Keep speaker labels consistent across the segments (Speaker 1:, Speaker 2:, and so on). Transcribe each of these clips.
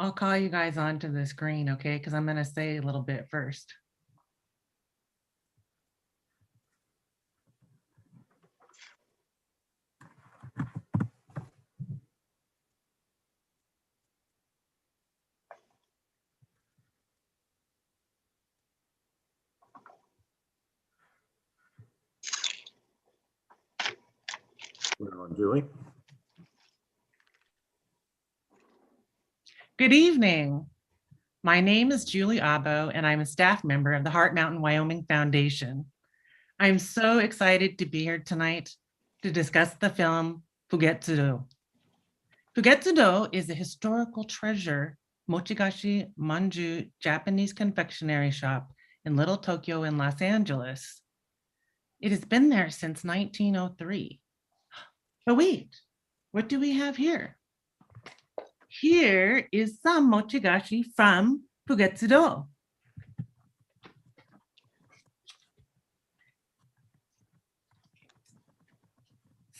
Speaker 1: I'll call you guys onto the screen, okay? Because I'm going to say a little bit first.
Speaker 2: We're on, Julie.
Speaker 1: Good evening. My name is Julie Abo, and I'm a staff member of the Heart Mountain Wyoming Foundation. I'm so excited to be here tonight to discuss the film Fugetsu-Do. Fugetsu-Do is a historical treasure mochigashi manju Japanese confectionery shop in Little Tokyo in Los Angeles. It has been there since 1903. But wait, what do we have here? Here is some mochigashi from Fugetsu-Do.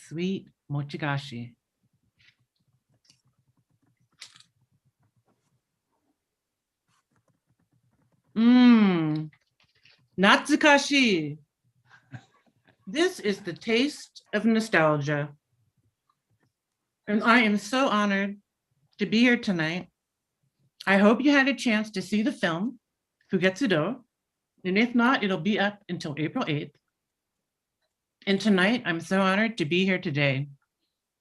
Speaker 1: Sweet mochigashi. Natsukashi. This is the taste of nostalgia. And I am so honored to be here tonight. I hope you had a chance to see the film, Fugetsu-Do, and if not, it'll be up until April 8th. And tonight, I'm so honored to be here today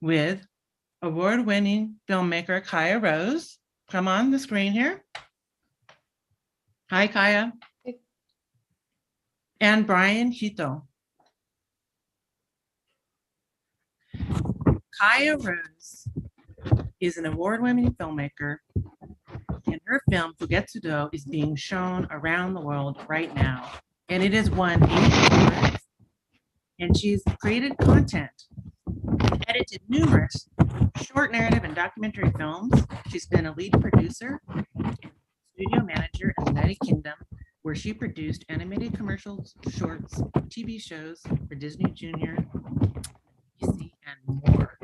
Speaker 1: with award-winning filmmaker Kaia Rose. Come on the screen here. Hi, Kaia.
Speaker 3: Hey.
Speaker 1: And Brian Kito. Kaia Rose is an award-winning filmmaker, and her film Fugetsu-Do is being shown around the world right now. And it has won 8 awards, and she's created content, edited numerous short narrative and documentary films. She's been a lead producer and studio manager in the United Kingdom, where she produced animated commercials, shorts, TV shows for Disney Junior, BBC, and more.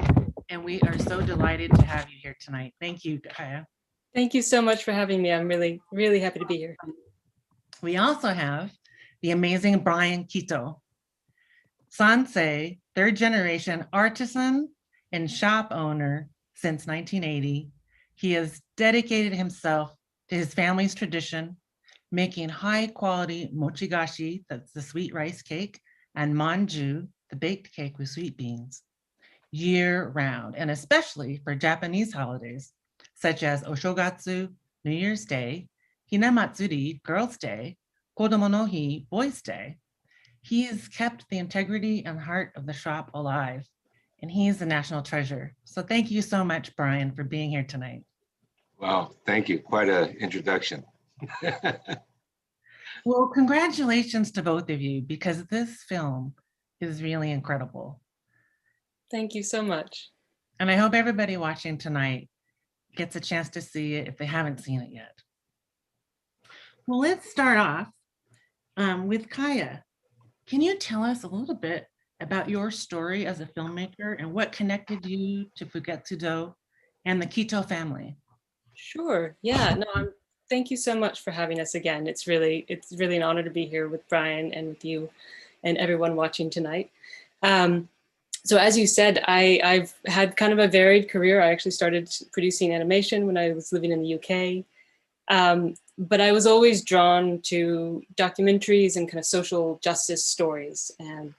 Speaker 1: And we are so delighted to have you here tonight. Thank you, Kaia.
Speaker 3: Thank you so much for having me. I'm really, really happy to be here.
Speaker 1: We also have the amazing Brian Kito, Sansei, third generation artisan and shop owner since 1980. He has dedicated himself to his family's tradition, making high quality mochigashi, that's the sweet rice cake, and manju, the baked cake with sweet beans, year round, and especially for Japanese holidays, such as Oshogatsu, New Year's Day, Hinamatsuri, Girls' Day, Kodomo no Hi, Boys' Day. He has kept the integrity and heart of the shop alive, and he is a national treasure. So thank you so much, Brian, for being here tonight.
Speaker 2: Wow, thank you. Quite an introduction.
Speaker 1: Well, congratulations to both of you, because this film is really incredible.
Speaker 3: Thank you so much.
Speaker 1: And I hope everybody watching tonight gets a chance to see it if they haven't seen it yet. Well, let's start off with Kaia. Can you tell us a little bit about your story as a filmmaker and what connected you to Fugetsu-Do and the Kito family?
Speaker 3: Sure. Yeah. No. Thank you so much for having us again. It's really an honor to be here with Brian and with you and everyone watching tonight. So as you said, I've had kind of a varied career. I actually started producing animation when I was living in the UK. But I was always drawn to documentaries and kind of social justice stories. And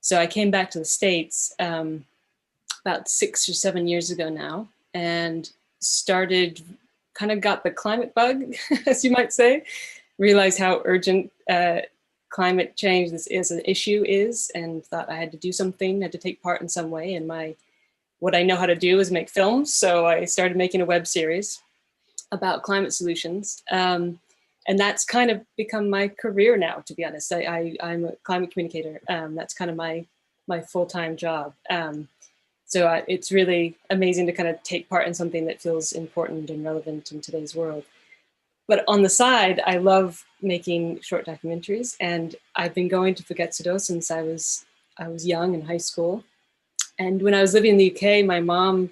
Speaker 3: so I came back to the States about 6 or 7 years ago now, and kind of got the climate bug, as you might say, realized how urgent climate change as an issue is, and thought I had to do something, had to take part in some way. And what I know how to do is make films. So I started making a web series about climate solutions. And that's kind of become my career now, to be honest. I'm a climate communicator. That's kind of my full-time job. So it's really amazing to kind of take part in something that feels important and relevant in today's world. But on the side, I love making short documentaries, and I've been going to Fugetsu-Do since I was young in high school. And when I was living in the UK, my mom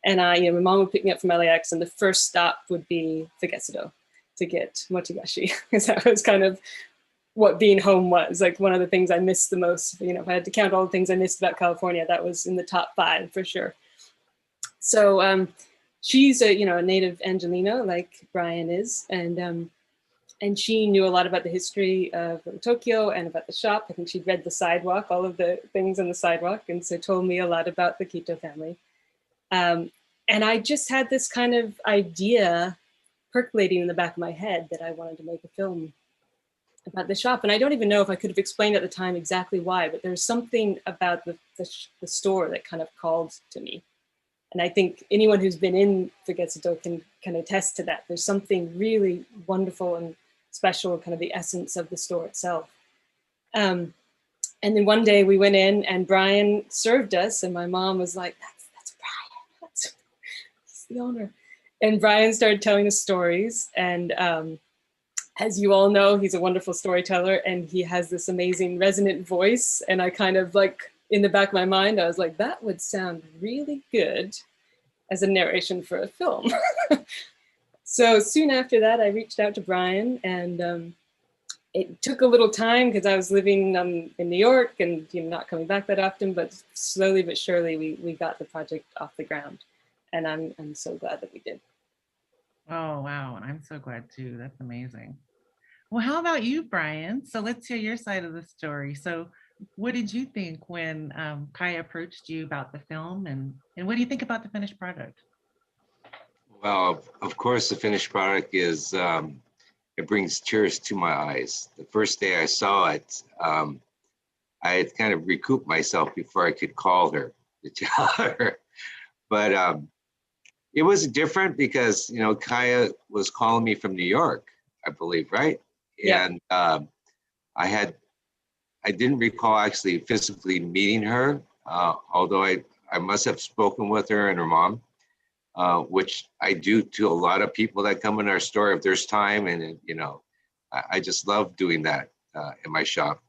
Speaker 3: And my mom would pick me up from LAX, and the first stop would be Fugetsu-Do to get mochigashi, because that was kind of what being home was. Like one of the things I missed the most. If I had to count all the things I missed about California, that was in the top 5 for sure. So she's a native Angelino like Brian is, and she knew a lot about the history of Tokyo and about the shop. I think she'd read the sidewalk, all of the things on the sidewalk, and so told me a lot about the Kito family. And I just had this kind of idea percolating in the back of my head that I wanted to make a film about the shop. And I don't even know if I could have explained at the time exactly why, but there's something about the store that kind of called to me. And I think anyone who's been in Fugetsu-Do can attest to that. There's something really wonderful and special, kind of the essence of the store itself. And then one day we went in and Brian served us, and my mom was like, that's Brian, he's the owner. And Brian started telling us stories. And as you all know, he's a wonderful storyteller, and he has this amazing resonant voice. And I kind of like, in the back of my mind, I was like, that would sound really good as a narration for a film. So soon after that, I reached out to Brian, and it took a little time because I was living in New York and not coming back that often, but slowly but surely we got the project off the ground, and I'm so glad that we did.
Speaker 1: Oh, wow. And I'm so glad too. That's amazing. Well, how about you, Brian? So let's hear your side of the story. So what did you think when Kaia approached you about the film, and what do you think about the finished product?
Speaker 2: Well, of course, the finished product is, it brings tears to my eyes. The first day I saw it, I had kind of recouped myself before I could call her to tell her. But it was different because, Kaia was calling me from New York, I believe, right?
Speaker 3: Yeah.
Speaker 2: And I didn't recall actually physically meeting her, although I must have spoken with her and her mom, which I do to a lot of people that come in our store if there's time. And, I just love doing that in my shop.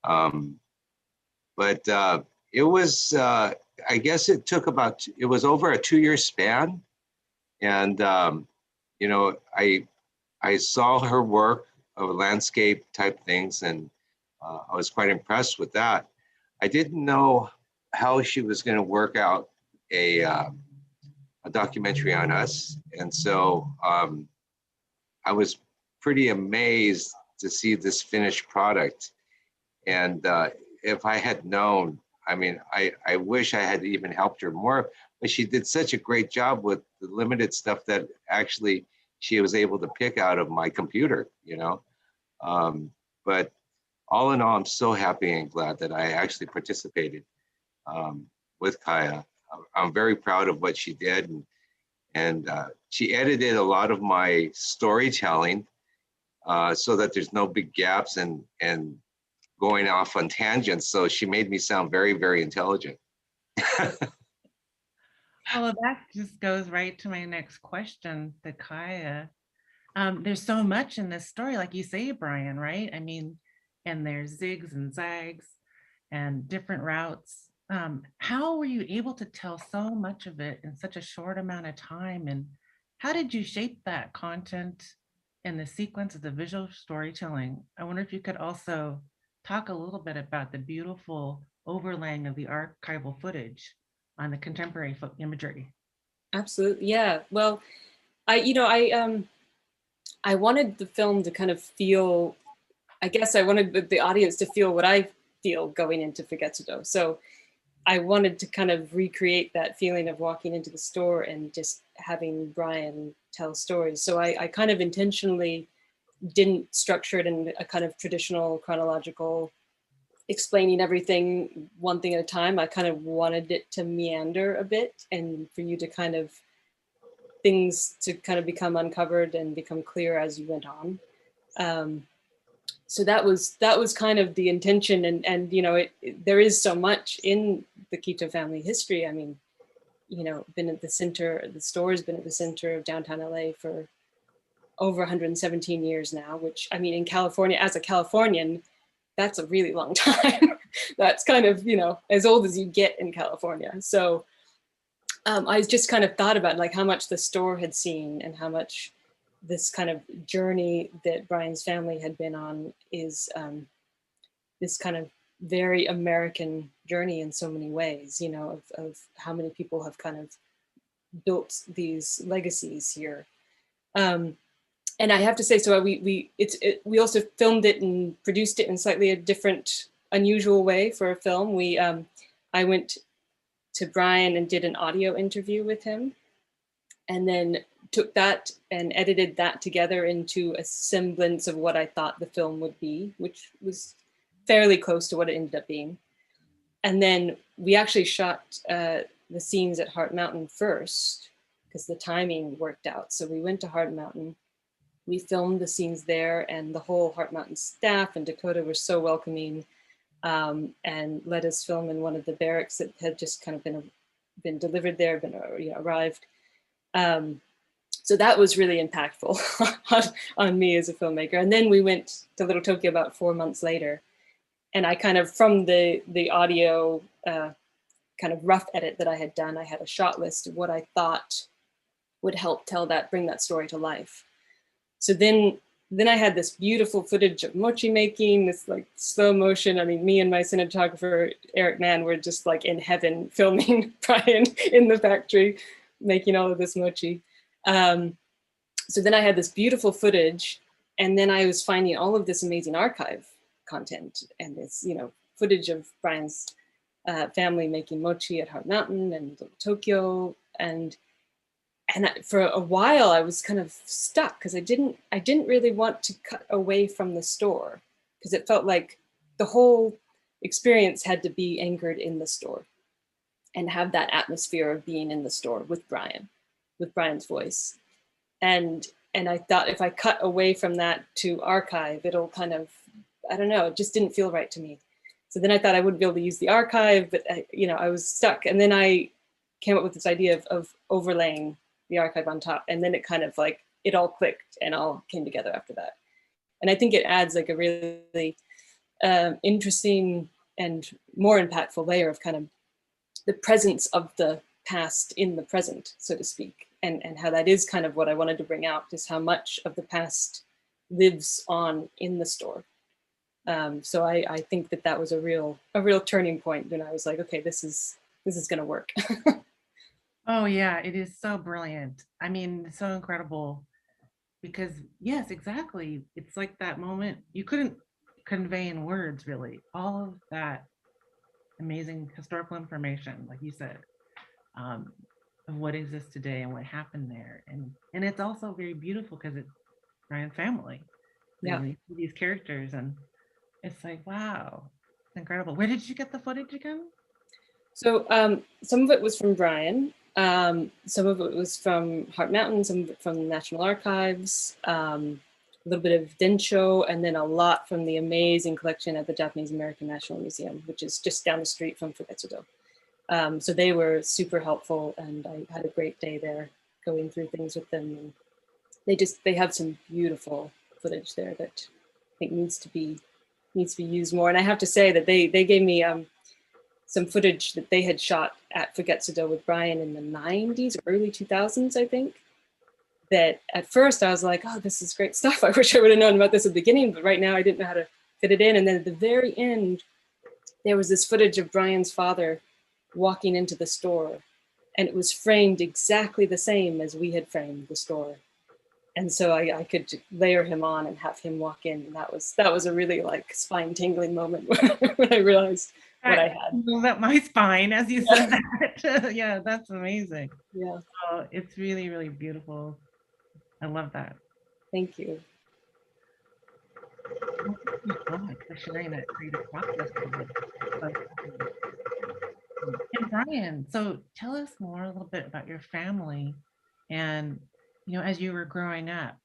Speaker 2: But it was, I guess it took it was over a 2-year span. And, I saw her work of landscape type things, and I was quite impressed with that. I didn't know how she was going to work out a documentary on us. And so I was pretty amazed to see this finished product. And if I had known, I wish I had even helped her more, but she did such a great job with the limited stuff that actually she was able to pick out of my computer, but all in all, I'm so happy and glad that I actually participated with Kaia. I'm very proud of what she did, and she edited a lot of my storytelling so that there's no big gaps and going off on tangents. So she made me sound very, very intelligent.
Speaker 1: Well, that just goes right to my next question to Kaia. There's so much in this story, like you say, Brian, right? And there's zigs and zags and different routes. How were you able to tell so much of it in such a short amount of time? And how did you shape that content and the sequence of the visual storytelling? I wonder if you could also talk a little bit about the beautiful overlaying of the archival footage on the contemporary imagery.
Speaker 3: Absolutely, yeah. Well, I wanted the film to kind of feel, I guess I wanted the audience to feel what I feel going into Fugetsu-Do. So I wanted to kind of recreate that feeling of walking into the store and just having Brian tell stories. So I kind of intentionally didn't structure it in a kind of traditional chronological explaining everything one thing at a time. I kind of wanted it to meander a bit, and for you to kind of things to kind of become uncovered and become clear as you went on. So that was kind of the intention, and there is so much in the Kito family history. Been at the center, the store's been at the center of downtown LA for over 117 years now, which in California, as a Californian, that's a really long time. That's kind of, as old as you get in California. So I just kind of thought about like how much the store had seen and how much this kind of journey that Brian's family had been on is this kind of very American journey in so many ways, you know, of how many people have kind of built these legacies here. And I have to say, so we also filmed it and produced it in slightly a different, unusual way for a film. I went to Brian and did an audio interview with him, and then took that and edited that together into a semblance of what I thought the film would be, which was fairly close to what it ended up being. And then we actually shot the scenes at Heart Mountain first because the timing worked out. So we went to Heart Mountain, we filmed the scenes there, and the whole Heart Mountain staff and Dakota were so welcoming, and let us film in one of the barracks that had just kind of been delivered there, arrived. So that was really impactful on me as a filmmaker. And then we went to Little Tokyo about 4 months later, and I kind of, from the audio kind of rough edit that I had done, I had a shot list of what I thought would help bring that story to life. So then I had this beautiful footage of mochi making, this like slow motion. I mean, me and my cinematographer, Eric Mann, were just like in heaven filming Brian in the factory, making all of this mochi. So then I had this beautiful footage, and then I was finding all of this amazing archive content and this, you know, footage of Brian's family making mochi at Heart Mountain and Little Tokyo. And for a while I was kind of stuck because I didn't really want to cut away from the store, because it felt like the whole experience had to be anchored in the store and have that atmosphere of being in the store with Brian's voice. And I thought if I cut away from that to archive, it'll kind of, I don't know, it just didn't feel right to me. So then I thought I wouldn't be able to use the archive, but I was stuck. And then I came up with this idea of overlaying the archive on top. And then it kind of like, it all clicked and all came together after that. And I think it adds like a really interesting and more impactful layer of kind of the presence of the past in the present, so to speak. And how that is kind of what I wanted to bring out, is how much of the past lives on in the store. So I think that was a real turning point when I was like, okay, this is gonna work.
Speaker 1: Oh yeah, it is so brilliant. I mean, so incredible, because yes, exactly. It's like that moment you couldn't convey in words, really. All of that amazing historical information, like you said, of what exists today and what happened there. And it's also very beautiful because it's Brian's family.
Speaker 3: Yeah.
Speaker 1: These characters, and it's like, wow, it's incredible. Where did you get the footage again?
Speaker 3: So some of it was from Brian. Some of it was from Heart Mountain, some of it from the National Archives, a little bit of Densho, and then a lot from the amazing collection at the Japanese American National Museum, which is just down the street from Fugetsu-Do. So they were super helpful, and I had a great day there going through things with them. And they have some beautiful footage there that I think needs to be used more. And I have to say that they gave me some footage that they had shot at Fugetsu-Do with Brian in the 90s, early 2000s, I think. That at first I was like, oh, this is great stuff. I wish I would have known about this at the beginning, but right now I didn't know how to fit it in. And then at the very end, there was this footage of Brian's father walking into the store, and it was framed exactly the same as we had framed the store. And so I could layer him on and have him walk in. And that was a really like spine tingling moment when I realized what I had.
Speaker 1: Move up my spine as you said that. Yeah, that's amazing.
Speaker 3: Yeah.
Speaker 1: Oh, it's really, really beautiful. I love that.
Speaker 3: Thank you.
Speaker 1: Well, thank you so much for sharing that creative process with us. And Brian, so tell us more a little bit about your family, and as you were growing up,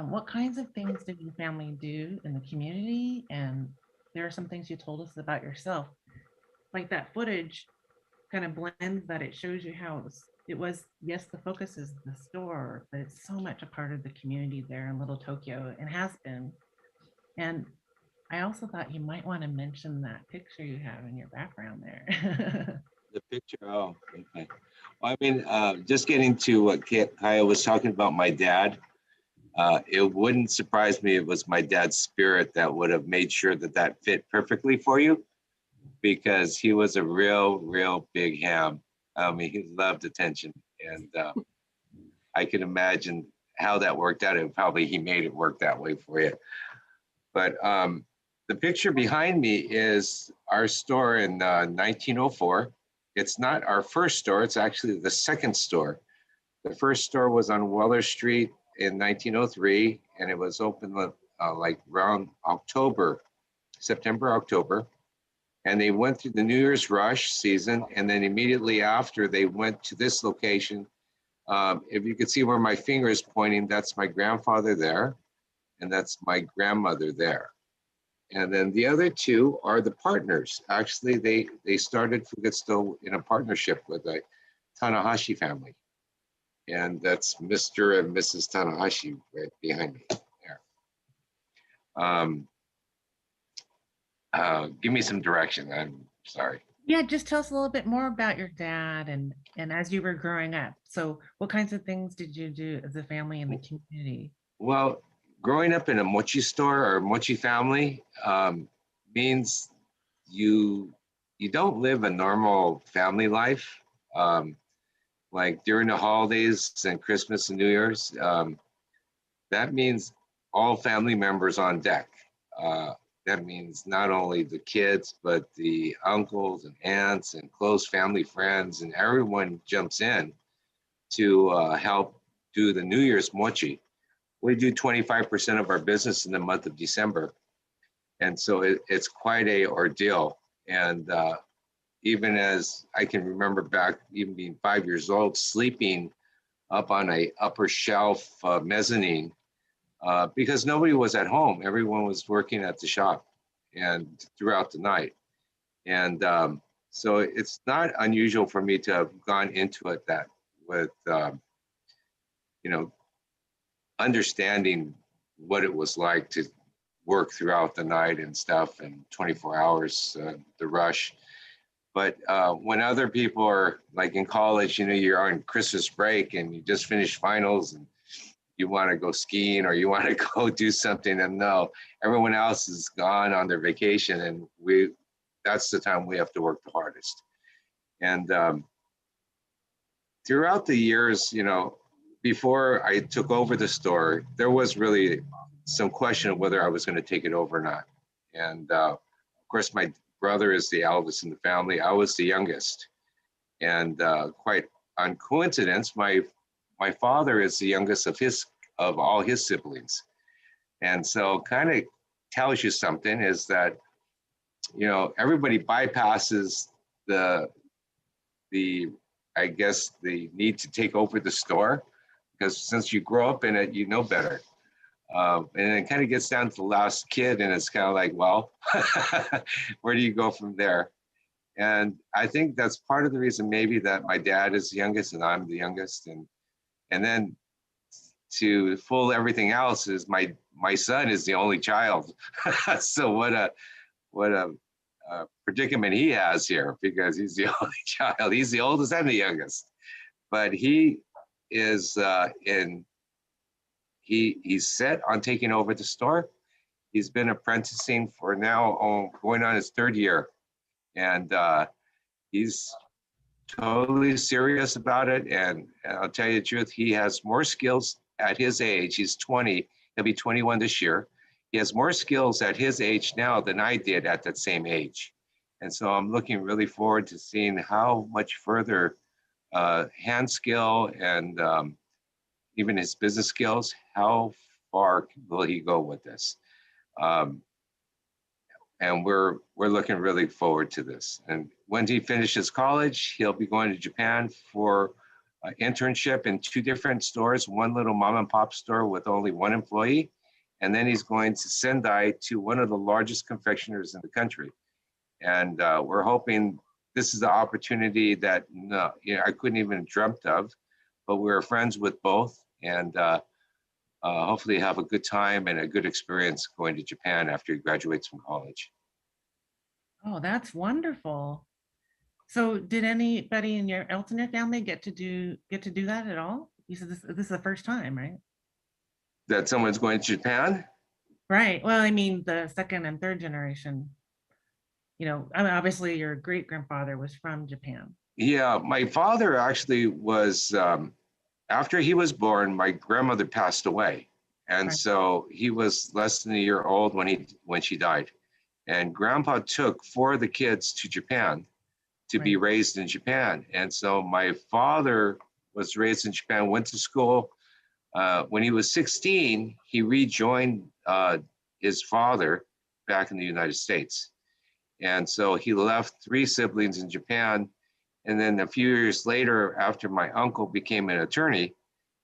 Speaker 1: what kinds of things did your family do in the community? And there are some things you told us about yourself, like that footage kind of blends that. It shows you how it was, yes, the focus is the store, but it's so much a part of the community there in Little Tokyo, and has been. And I also thought you might want to mention that picture you have in your background there.
Speaker 2: The picture, oh, okay. I mean, just getting to what Kaia was talking about, my dad, it wouldn't surprise me if it was my dad's spirit that would have made sure that that fit perfectly for you, because he was a real big ham. I mean, he loved attention, and I can imagine how that worked out, and probably he made it work that way for you. But the picture behind me is our store in 1904. It's not our first store, it's actually the second store. The first store was on Weller Street in 1903, and it was open like around October, September, October. And they went through the New Year's rush season, and then immediately after they went to this location. If you could see where my finger is pointing, that's my grandfather there, and that's my grandmother there. And then the other two are the partners. Actually, they started Fugetsu-Do in a partnership with the Tanahashi family. And that's Mr. and Mrs. Tanahashi right behind me there. Give me some direction, I'm sorry.
Speaker 1: Yeah, just tell us a little bit more about your dad and as you were growing up. So what kinds of things did you do as a family in the community?
Speaker 2: Well, growing up in a mochi store or mochi family means you don't live a normal family life. Like during the holidays and Christmas and New Year's, that means all family members on deck. That means not only the kids, but the uncles and aunts and close family friends, and everyone jumps in to help do the New Year's mochi. We do 25% of our business in the month of December. And so it's quite a ordeal. And even as I can remember back, even being 5 years old, sleeping up on a upper shelf mezzanine because nobody was at home. Everyone was working at the shop and throughout the night. And so it's not unusual for me to have gone into it that with, you know, understanding what it was like to work throughout the night and stuff and 24 hours, the rush. But when other people are like in college, you know, you're on Christmas break and you just finished finals and you want to go skiing or you want to go do something, and no, everyone else is gone on their vacation, and that's the time we have to work the hardest. And throughout the years, you know, before I took over the store, there was really some question of whether I was going to take it over or not. And of course, my brother is the eldest in the family. I was the youngest. And quite on coincidence, my father is the youngest of all his siblings. And so kind of tells you something is that, you know, everybody bypasses the I guess the need to take over the store, because since you grow up in it, you know better. And it kind of gets down to the last kid, and it's kind of like, well, where do you go from there? And I think that's part of the reason maybe that my dad is the youngest and I'm the youngest. And then to fool everything else is my son is the only child. So what a predicament he has here, because he's the only child. He's the oldest and the youngest. But he is he's set on taking over the store. He's been apprenticing for now going on his third year. And he's totally serious about it. And I'll tell you the truth, he has more skills at his age. He's 20, he'll be 21 this year. He has more skills at his age now than I did at that same age. And so I'm looking really forward to seeing how much further hand skill and even his business skills, how far will he go with this? And we're looking really forward to this. And when he finishes college, he'll be going to Japan for an internship in 2 different stores, one little mom and pop store with only 1 employee. And then he's going to Sendai to one of the largest confectioners in the country. And we're hoping this is the opportunity that I couldn't even dreamt of, but we're friends with both, and hopefully have a good time and a good experience going to Japan after he graduates from college.
Speaker 1: Oh, that's wonderful. So did anybody in your alternate family get to do that at all? You said this is the first time, right?
Speaker 2: That someone's going to Japan?
Speaker 1: Right. Well, I mean, the second and third generation, I mean, obviously your great grandfather was from Japan.
Speaker 2: Yeah, my father actually was, after he was born, my grandmother passed away. And
Speaker 1: Right.
Speaker 2: so he was less than a year old when she died. And grandpa took 4 of the kids to Japan to be
Speaker 1: Right.
Speaker 2: raised in Japan. And so my father was raised in Japan, went to school. When he was 16, he rejoined his father back in the United States. And so he left 3 siblings in Japan. And then a few years later, after my uncle became an attorney,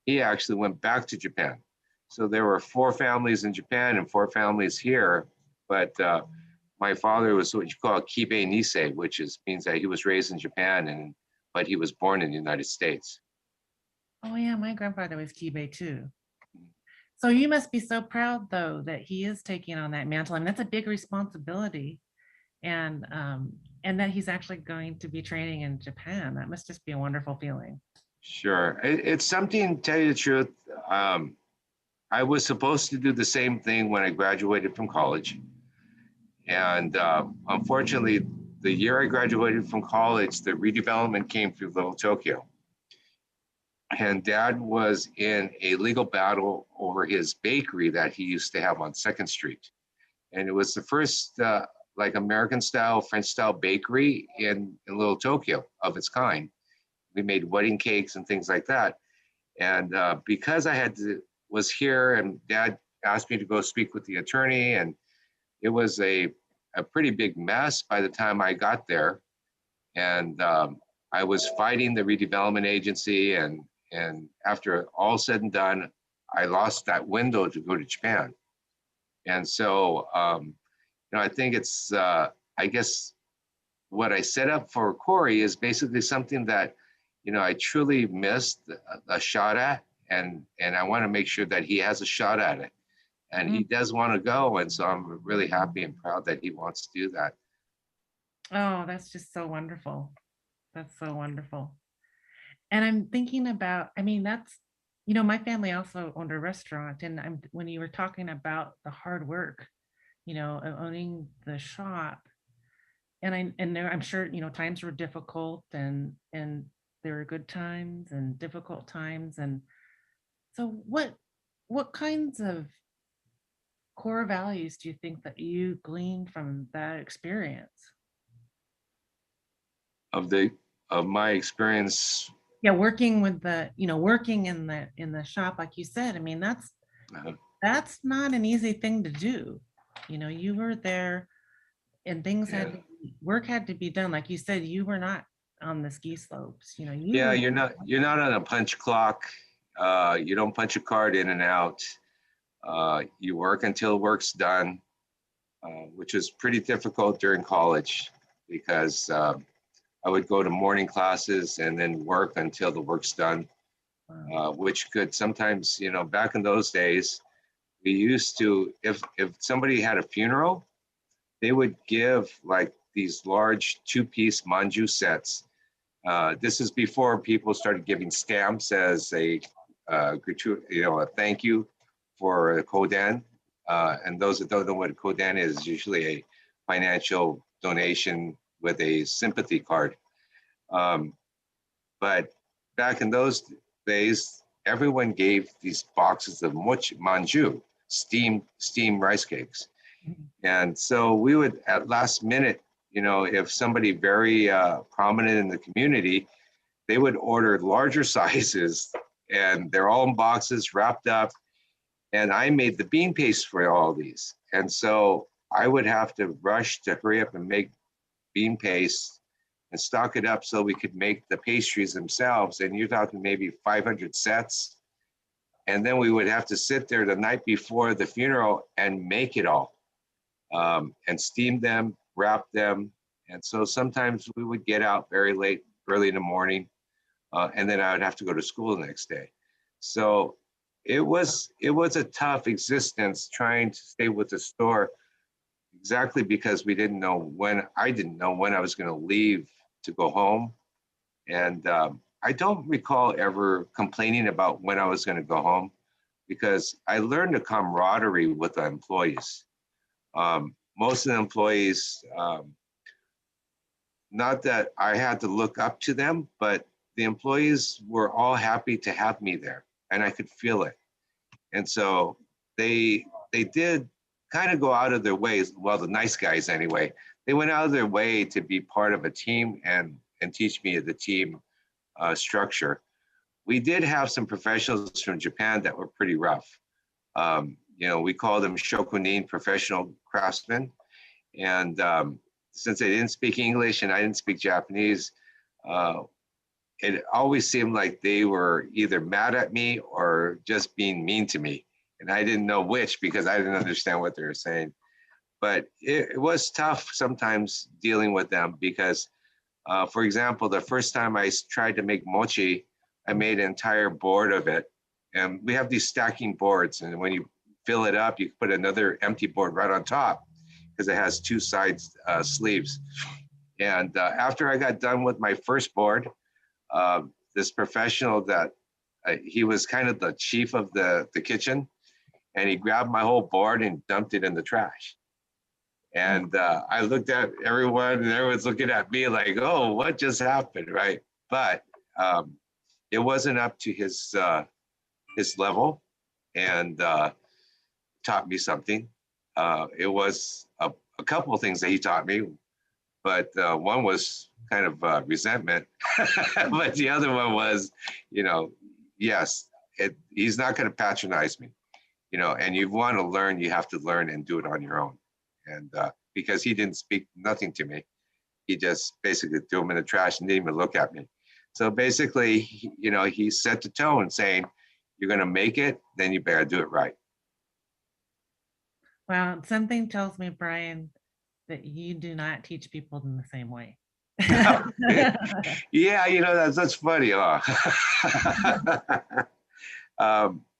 Speaker 2: he actually went back to Japan. So there were 4 families in Japan and 4 families here. But my father was what you call Kibe Nisei, which means that he was raised in Japan, but he was born in the United States.
Speaker 1: Oh yeah, my grandfather was Kibe too. So you must be so proud though that he is taking on that mantle. I mean, that's a big responsibility. And that he's actually going to be training in Japan. That must just be a wonderful feeling.
Speaker 2: Sure. It's something, to tell you the truth, I was supposed to do the same thing when I graduated from college. And unfortunately, the year I graduated from college, the redevelopment came through Little Tokyo. And Dad was in a legal battle over his bakery that he used to have on 2nd Street. And it was the first like American style, French style bakery in Little Tokyo of its kind. We made wedding cakes and things like that. And because I was here and Dad asked me to go speak with the attorney, and it was a pretty big mess by the time I got there. And I was fighting the redevelopment agency, and after all said and done, I lost that window to go to Japan. And so, I think it's, I guess what I set up for Corey is basically something that, I truly missed a shot at, and I want to make sure that he has a shot at it. And he does want to go. And so I'm really happy and proud that he wants to do that.
Speaker 1: Oh, that's just so wonderful. That's so wonderful. And I'm thinking about, I mean, my family also owned a restaurant. And when you were talking about the hard work, of owning the shop, I'm sure, times were difficult and there were good times and difficult times. And so what kinds of core values do you think that you gleaned from that experience?
Speaker 2: Of my experience.
Speaker 1: Yeah, working with working in the shop, like you said, I mean, that's not an easy thing to do. You were there and work had to be done. Like you said, you were not on the ski slopes,
Speaker 2: Yeah, you're not on a punch clock. You don't punch a card in and out. You work until work's done, which is pretty difficult during college because I would go to morning classes and then work until the work's done, which could sometimes, back in those days, we used to, if somebody had a funeral, they would give like these large 2-piece manju sets. This is before people started giving stamps as a thank you for a kodan. And those that don't know what a kodan is, usually a financial donation with a sympathy card. But back in those days, everyone gave these boxes of manju, steamed rice cakes. And so we would, at last minute, if somebody very prominent in the community, they would order larger sizes, and they're all in boxes wrapped up. And I made the bean paste for all these. And so I would have to rush to hurry up and make bean paste and stock it up so we could make the pastries themselves. And you're talking maybe 500 sets. And then we would have to sit there the night before the funeral and make it all, and steam them, wrap them. And so sometimes we would get out very late, early in the morning, and then I would have to go to school the next day. So it was a tough existence trying to stay with the store, exactly because I didn't know when I was going to leave to go home. And I don't recall ever complaining about when I was going to go home, because I learned the camaraderie with the employees. Most of the employees, not that I had to look up to them, but the employees were all happy to have me there, and I could feel it. And so they did kind of go out of their ways, well, the nice guys anyway, they went out of their way to be part of a team and teach me the team structure. We did have some professionals from Japan that were pretty rough. You know, we call them shokunin, professional craftsmen. And since they didn't speak English and I didn't speak Japanese, it always seemed like they were either mad at me or just being mean to me. And I didn't know which, because I didn't understand what they were saying. But it was tough sometimes dealing with them, because, for example, the first time I tried to make mochi, I made an entire board of it. And we have these stacking boards. And when you fill it up, you put another empty board right on top, because it has two sides sleeves. And after I got done with my first board, this professional that he was kind of the chief of the kitchen, and he grabbed my whole board and dumped it in the trash. And I looked at everyone, and everyone's looking at me like, oh, what just happened, right? But it wasn't up to his level, and taught me something. It was a couple of things that he taught me, but one was kind of resentment, but the other one was, you know, yes, he's not going to patronize me, you know, and you want to learn, you have to learn and do it on your own. And because he didn't speak nothing to me, he just basically threw him in the trash and didn't even look at me. So basically, you know, he set the tone saying, you're going to make it, then you better do it right.
Speaker 1: Well, something tells me, Brian, that you do not teach people in the same way.
Speaker 2: Yeah, you know, that's funny, huh?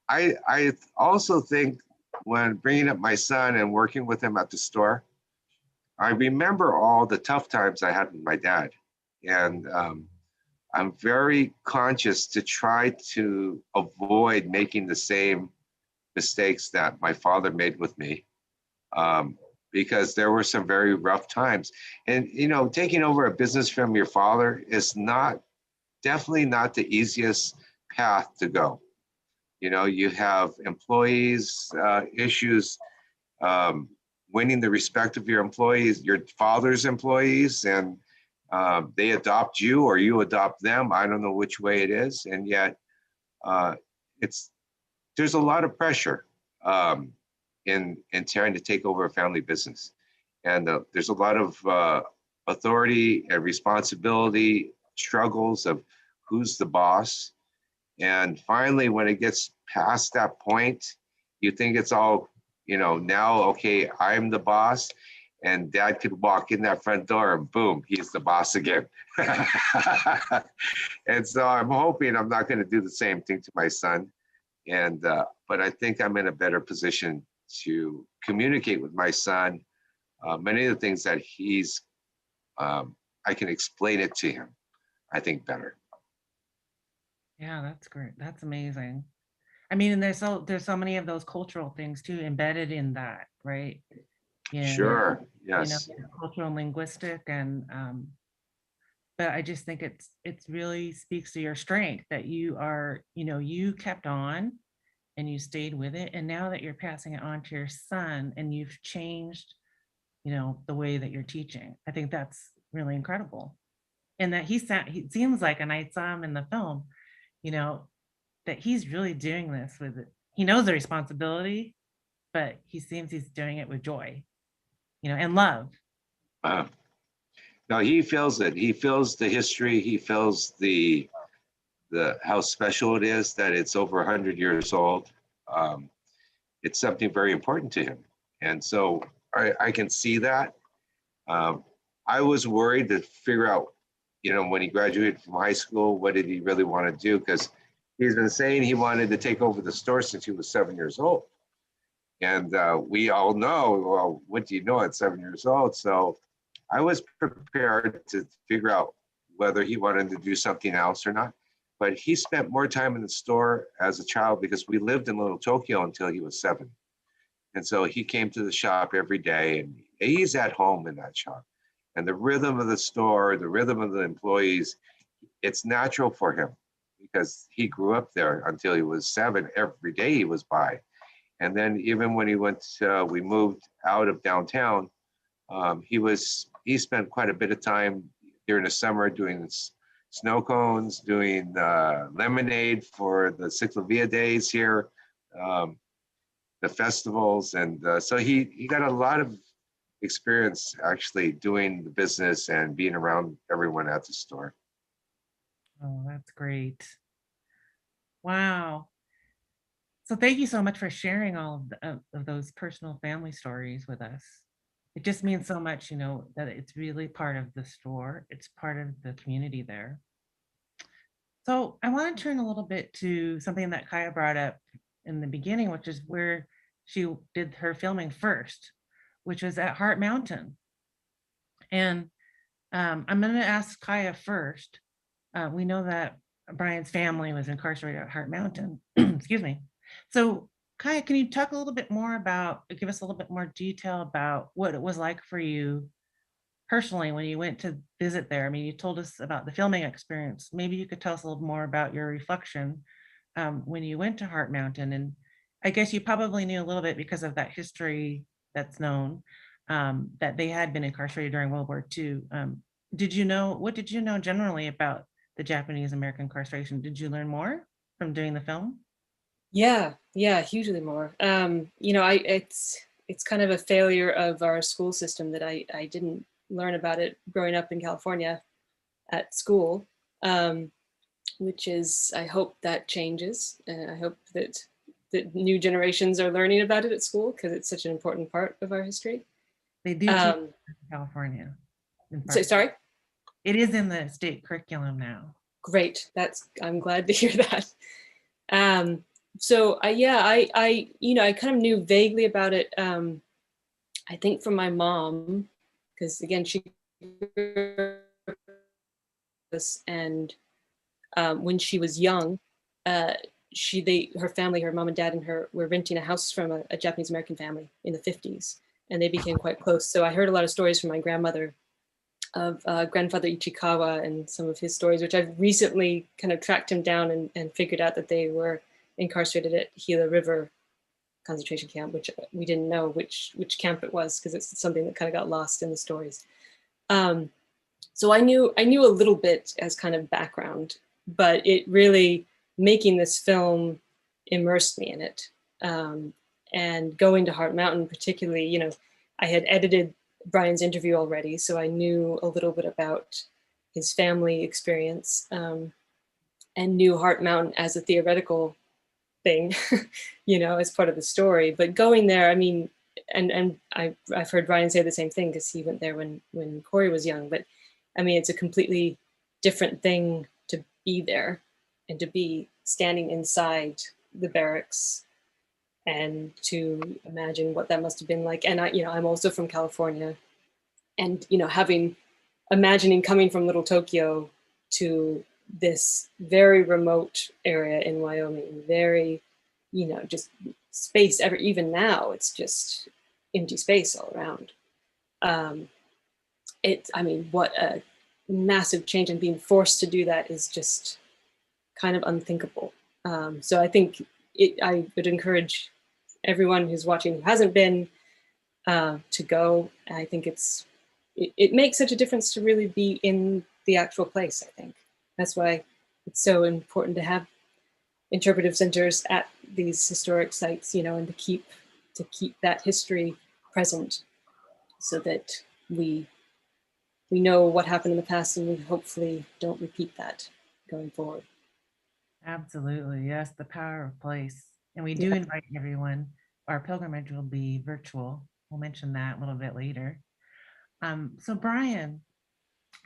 Speaker 2: I also think when bringing up my son and working with him at the store, I remember all the tough times I had with my dad. And I'm very conscious to try to avoid making the same mistakes that my father made with me, because there were some very rough times. And, you know, taking over a business from your father is definitely not the easiest path to go. You know, you have employees, issues, winning the respect of your employees, your father's employees, and they adopt you or you adopt them. I don't know which way it is. And yet there's a lot of pressure in trying to take over a family business. And there's a lot of authority and responsibility, struggles of who's the boss. And finally, when it gets past that point, you think it's all, you know, now, okay, I'm the boss, and dad could walk in that front door and boom, he's the boss again. And so I'm hoping I'm not going to do the same thing to my son. And, but I think I'm in a better position to communicate with my son. Many of the things that I can explain it to him, I think, better.
Speaker 1: Yeah, that's great. That's amazing. I mean, and there's so many of those cultural things too embedded in that, right? Yeah.
Speaker 2: Sure. Yes.
Speaker 1: You know, cultural and linguistic, and but I just think it's really speaks to your strength that you are, you know, you kept on and you stayed with it, and now that you're passing it on to your son and you've changed, you know, the way that you're teaching. I think that's really incredible. And that he seems like, and I saw him in the film, you know, that he's really doing this with it. He knows the responsibility, but he seems he's doing it with joy, you know, and love.
Speaker 2: No, he feels it. He feels the history. He feels the how special it is that it's over 100 years old. It's something very important to him. And so I can see that. I was worried to figure out, you know, when he graduated from high school, what did he really want to do? Because he's been saying he wanted to take over the store since he was 7 years old. And we all know, well, what do you know at 7 years old? So I was prepared to figure out whether he wanted to do something else or not. But he spent more time in the store as a child because we lived in Little Tokyo until he was 7. And so he came to the shop every day, and he's at home in that shop. And the rhythm of the store, the rhythm of the employees, it's natural for him because he grew up there until he was 7. Every day he was by. And then even when we moved out of downtown, he spent quite a bit of time during the summer doing snow cones, doing lemonade for the Ciclavia days here, the festivals. And so he got a lot of experience actually doing the business and being around everyone at the store.
Speaker 1: Oh, that's great. Wow. So thank you so much for sharing all of those personal family stories with us. It just means so much, you know, that it's really part of the store. It's part of the community there. So I want to turn a little bit to something that Kaia brought up in the beginning, which is where she did her filming first, which was at Heart Mountain. And I'm going to ask Kaia first. We know that Brian's family was incarcerated at Heart Mountain. Excuse me. So Kaia, can you talk a little bit more about, give us a little bit more detail about what it was like for you personally when you went to visit there? I mean, you told us about the filming experience. Maybe you could tell us a little more about your reflection when you went to Heart Mountain. And I guess you probably knew a little bit because of that history that's known, that they had been incarcerated during World War II. What did you know generally about the Japanese American incarceration? Did you learn more from doing the film?
Speaker 3: Yeah, hugely more. You know, it's kind of a failure of our school system that I didn't learn about it growing up in California at school, which is, I hope that changes. And I hope that new generations are learning about it at school because it's such an important part of our history.
Speaker 1: They do teach in California.
Speaker 3: Sorry?
Speaker 1: It is in the state curriculum now.
Speaker 3: Great. I'm glad to hear that. So I you know, I kind of knew vaguely about it. I think from my mom, because again, she and when she was young, her family, her mom and dad and her were renting a house from a Japanese American family in the 50s, and they became quite close. So I heard a lot of stories from my grandmother of grandfather Ichikawa and some of his stories, which I've recently kind of tracked him down and figured out that they were incarcerated at Gila River concentration camp, which we didn't know which camp it was because it's something that kind of got lost in the stories. So I knew a little bit as kind of background, but it really, making this film immersed me in it. And going to Heart Mountain particularly, you know, I had edited Brian's interview already, so I knew a little bit about his family experience, and knew Heart Mountain as a theoretical thing, you know, as part of the story. But going there, I mean, and I've heard Brian say the same thing because he went there when Corey was young. But I mean, it's a completely different thing to be there and to be standing inside the barracks and to imagine what that must have been like. And I'm also from California, and imagining coming from Little Tokyo to this very remote area in Wyoming, very, just space. Even now, it's just empty space all around. What a massive change, and being forced to do that is just kind of unthinkable. So I think I would encourage everyone who's watching who hasn't been to go. I think it makes such a difference to really be in the actual place. I think that's why it's so important to have interpretive centers at these historic sites, and to keep that history present, so that we know what happened in the past, and we hopefully don't repeat that going forward.
Speaker 1: Absolutely. Yes, the power of place. And we do invite everyone. Our pilgrimage will be virtual. We'll mention that a little bit later. So Brian,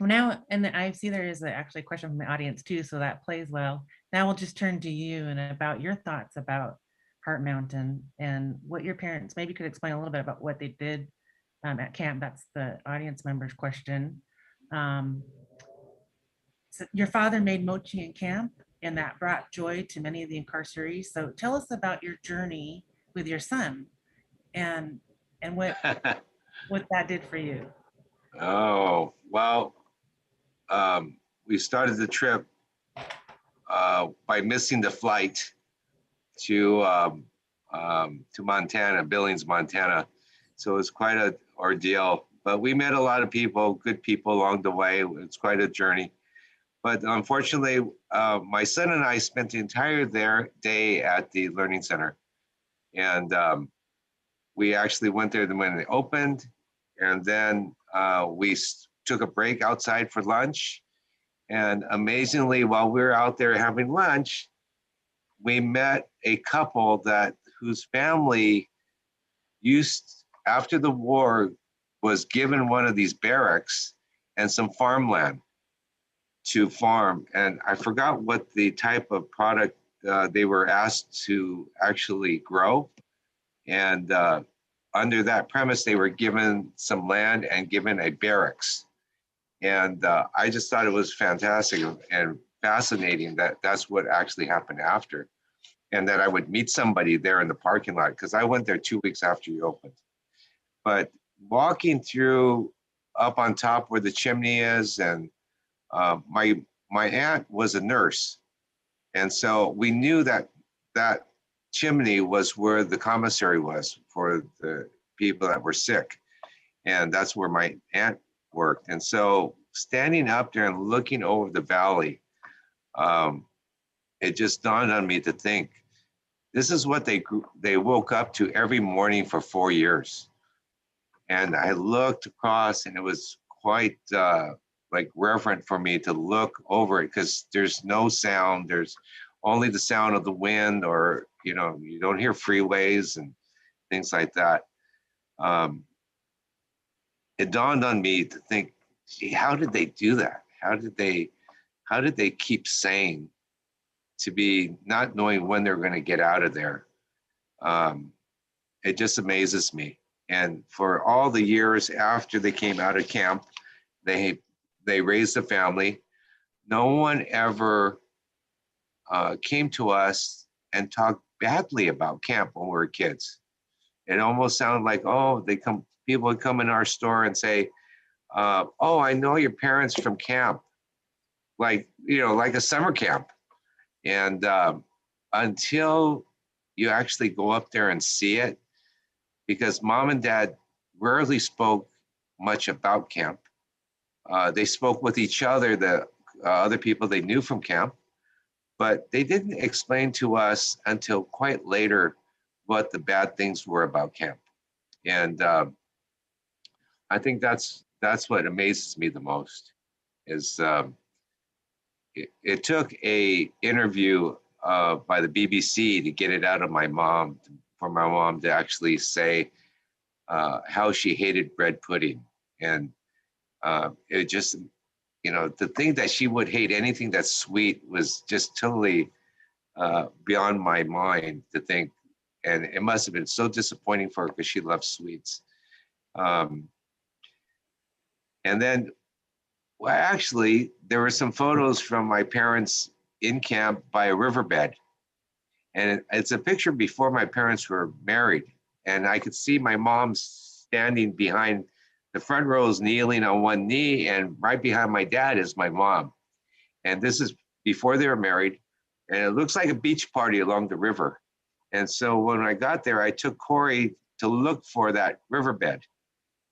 Speaker 1: now, and I see there is actually a question from the audience too, so that plays well. Now we'll just turn to you and about your thoughts about Heart Mountain and what your parents maybe could explain a little bit about what they did at camp. That's the audience members' question. your father made mochi in camp, and that brought joy to many of the incarcerees. So tell us about your journey with your son and what that did for you.
Speaker 2: Oh, well, we started the trip by missing the flight to Montana, Billings, Montana. So it was quite an ordeal. But we met a lot of people, good people along the way. It's quite a journey. But unfortunately, my son and I spent the entire day at the Learning Center. And we actually went there when they opened. And then we took a break outside for lunch. And amazingly, while we were out there having lunch, we met a couple whose family after the war, was given one of these barracks and some farmland to farm. And I forgot what the type of product they were asked to actually grow. And under that premise, they were given some land and given a barracks. And I just thought it was fantastic and fascinating that that's what actually happened after. And that I would meet somebody there in the parking lot, because I went there 2 weeks after you opened. But walking through up on top where the chimney is, and my aunt was a nurse. And so we knew that chimney was where the commissary was for the people that were sick. And that's where my aunt worked. And so standing up there and looking over the valley, it just dawned on me to think, this is what they woke up to every morning for 4 years. And I looked across, and it was quite like reverent for me to look over it, because there's no sound. There's only the sound of the wind, or, you don't hear freeways and things like that. It dawned on me to think, gee, how did they do that? How did they keep sane to be not knowing when they're going to get out of there? It just amazes me. And for all the years after they came out of camp, they raised a family. No one ever came to us and talked badly about camp when we were kids. It almost sounded like, people would come in our store and say, oh, I know your parents from camp, like a summer camp. And until you actually go up there and see it, because mom and dad rarely spoke much about camp. They spoke with each other, the other people they knew from camp, but they didn't explain to us until quite later what the bad things were about camp. And I think that's what amazes me the most, is it took a interview by the BBC to get it out of my mom, for my mom to actually say how she hated bread pudding. And it just, to think that she would hate anything that's sweet was just totally beyond my mind to think. And it must have been so disappointing for her, because she loves sweets. And then, well, actually, there were some photos from my parents in camp by a riverbed. And it's a picture before my parents were married. And I could see my mom standing behind the front rows, kneeling on one knee, and right behind my dad is my mom. And this is before they were married. And it looks like a beach party along the river. And so when I got there, I took Corey to look for that riverbed.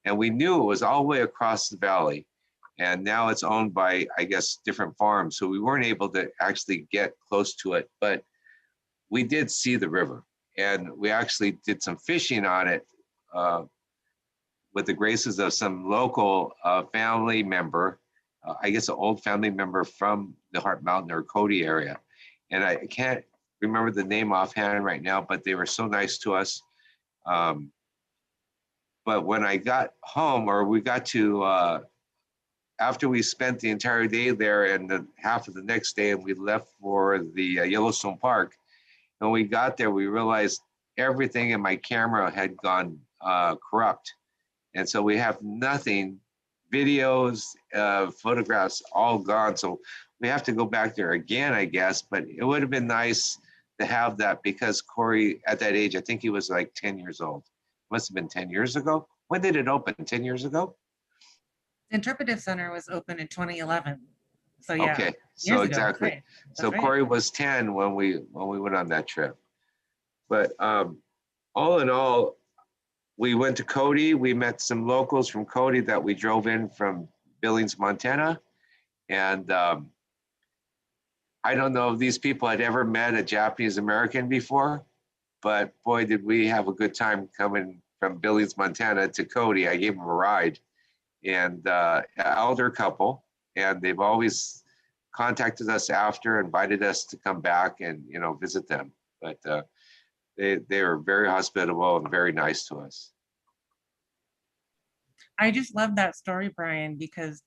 Speaker 2: And we knew it was all the way across the valley. And now it's owned by, I guess, different farms. So we weren't able to actually get close to it, but we did see the river. And we actually did some fishing on it with the graces of some local family member, I guess an old family member from the Heart Mountain or Cody area. And I can't remember the name offhand right now, but they were so nice to us. But when I got home, or we got to, after we spent the entire day there and the half of the next day, and we left for the Yellowstone Park, when we got there, we realized everything in my camera had gone corrupt. And so we have nothing, videos, photographs, all gone. So we have to go back there again, I guess, but it would have been nice to have that because Corey, at that age, I think he was like 10 years old. Must have been 10 years ago. When did it open? 10 years ago?
Speaker 1: The Interpretive Center was open in 2011. So yeah,
Speaker 2: Okay,
Speaker 1: years
Speaker 2: so
Speaker 1: ago. That's
Speaker 2: exactly.
Speaker 1: right.
Speaker 2: So
Speaker 1: That's right.
Speaker 2: Corey was 10 when we went on that trip. But all in all, we went to Cody. We met some locals from Cody that we drove in from Billings, Montana. And I don't know if these people had ever met a Japanese American before, but boy, did we have a good time coming from Billings, Montana to Cody. I gave them a ride, and an elder couple, and they've always contacted us after, invited us to come back and visit them. But they were very hospitable and very nice to us.
Speaker 1: I just love that story, Brian, because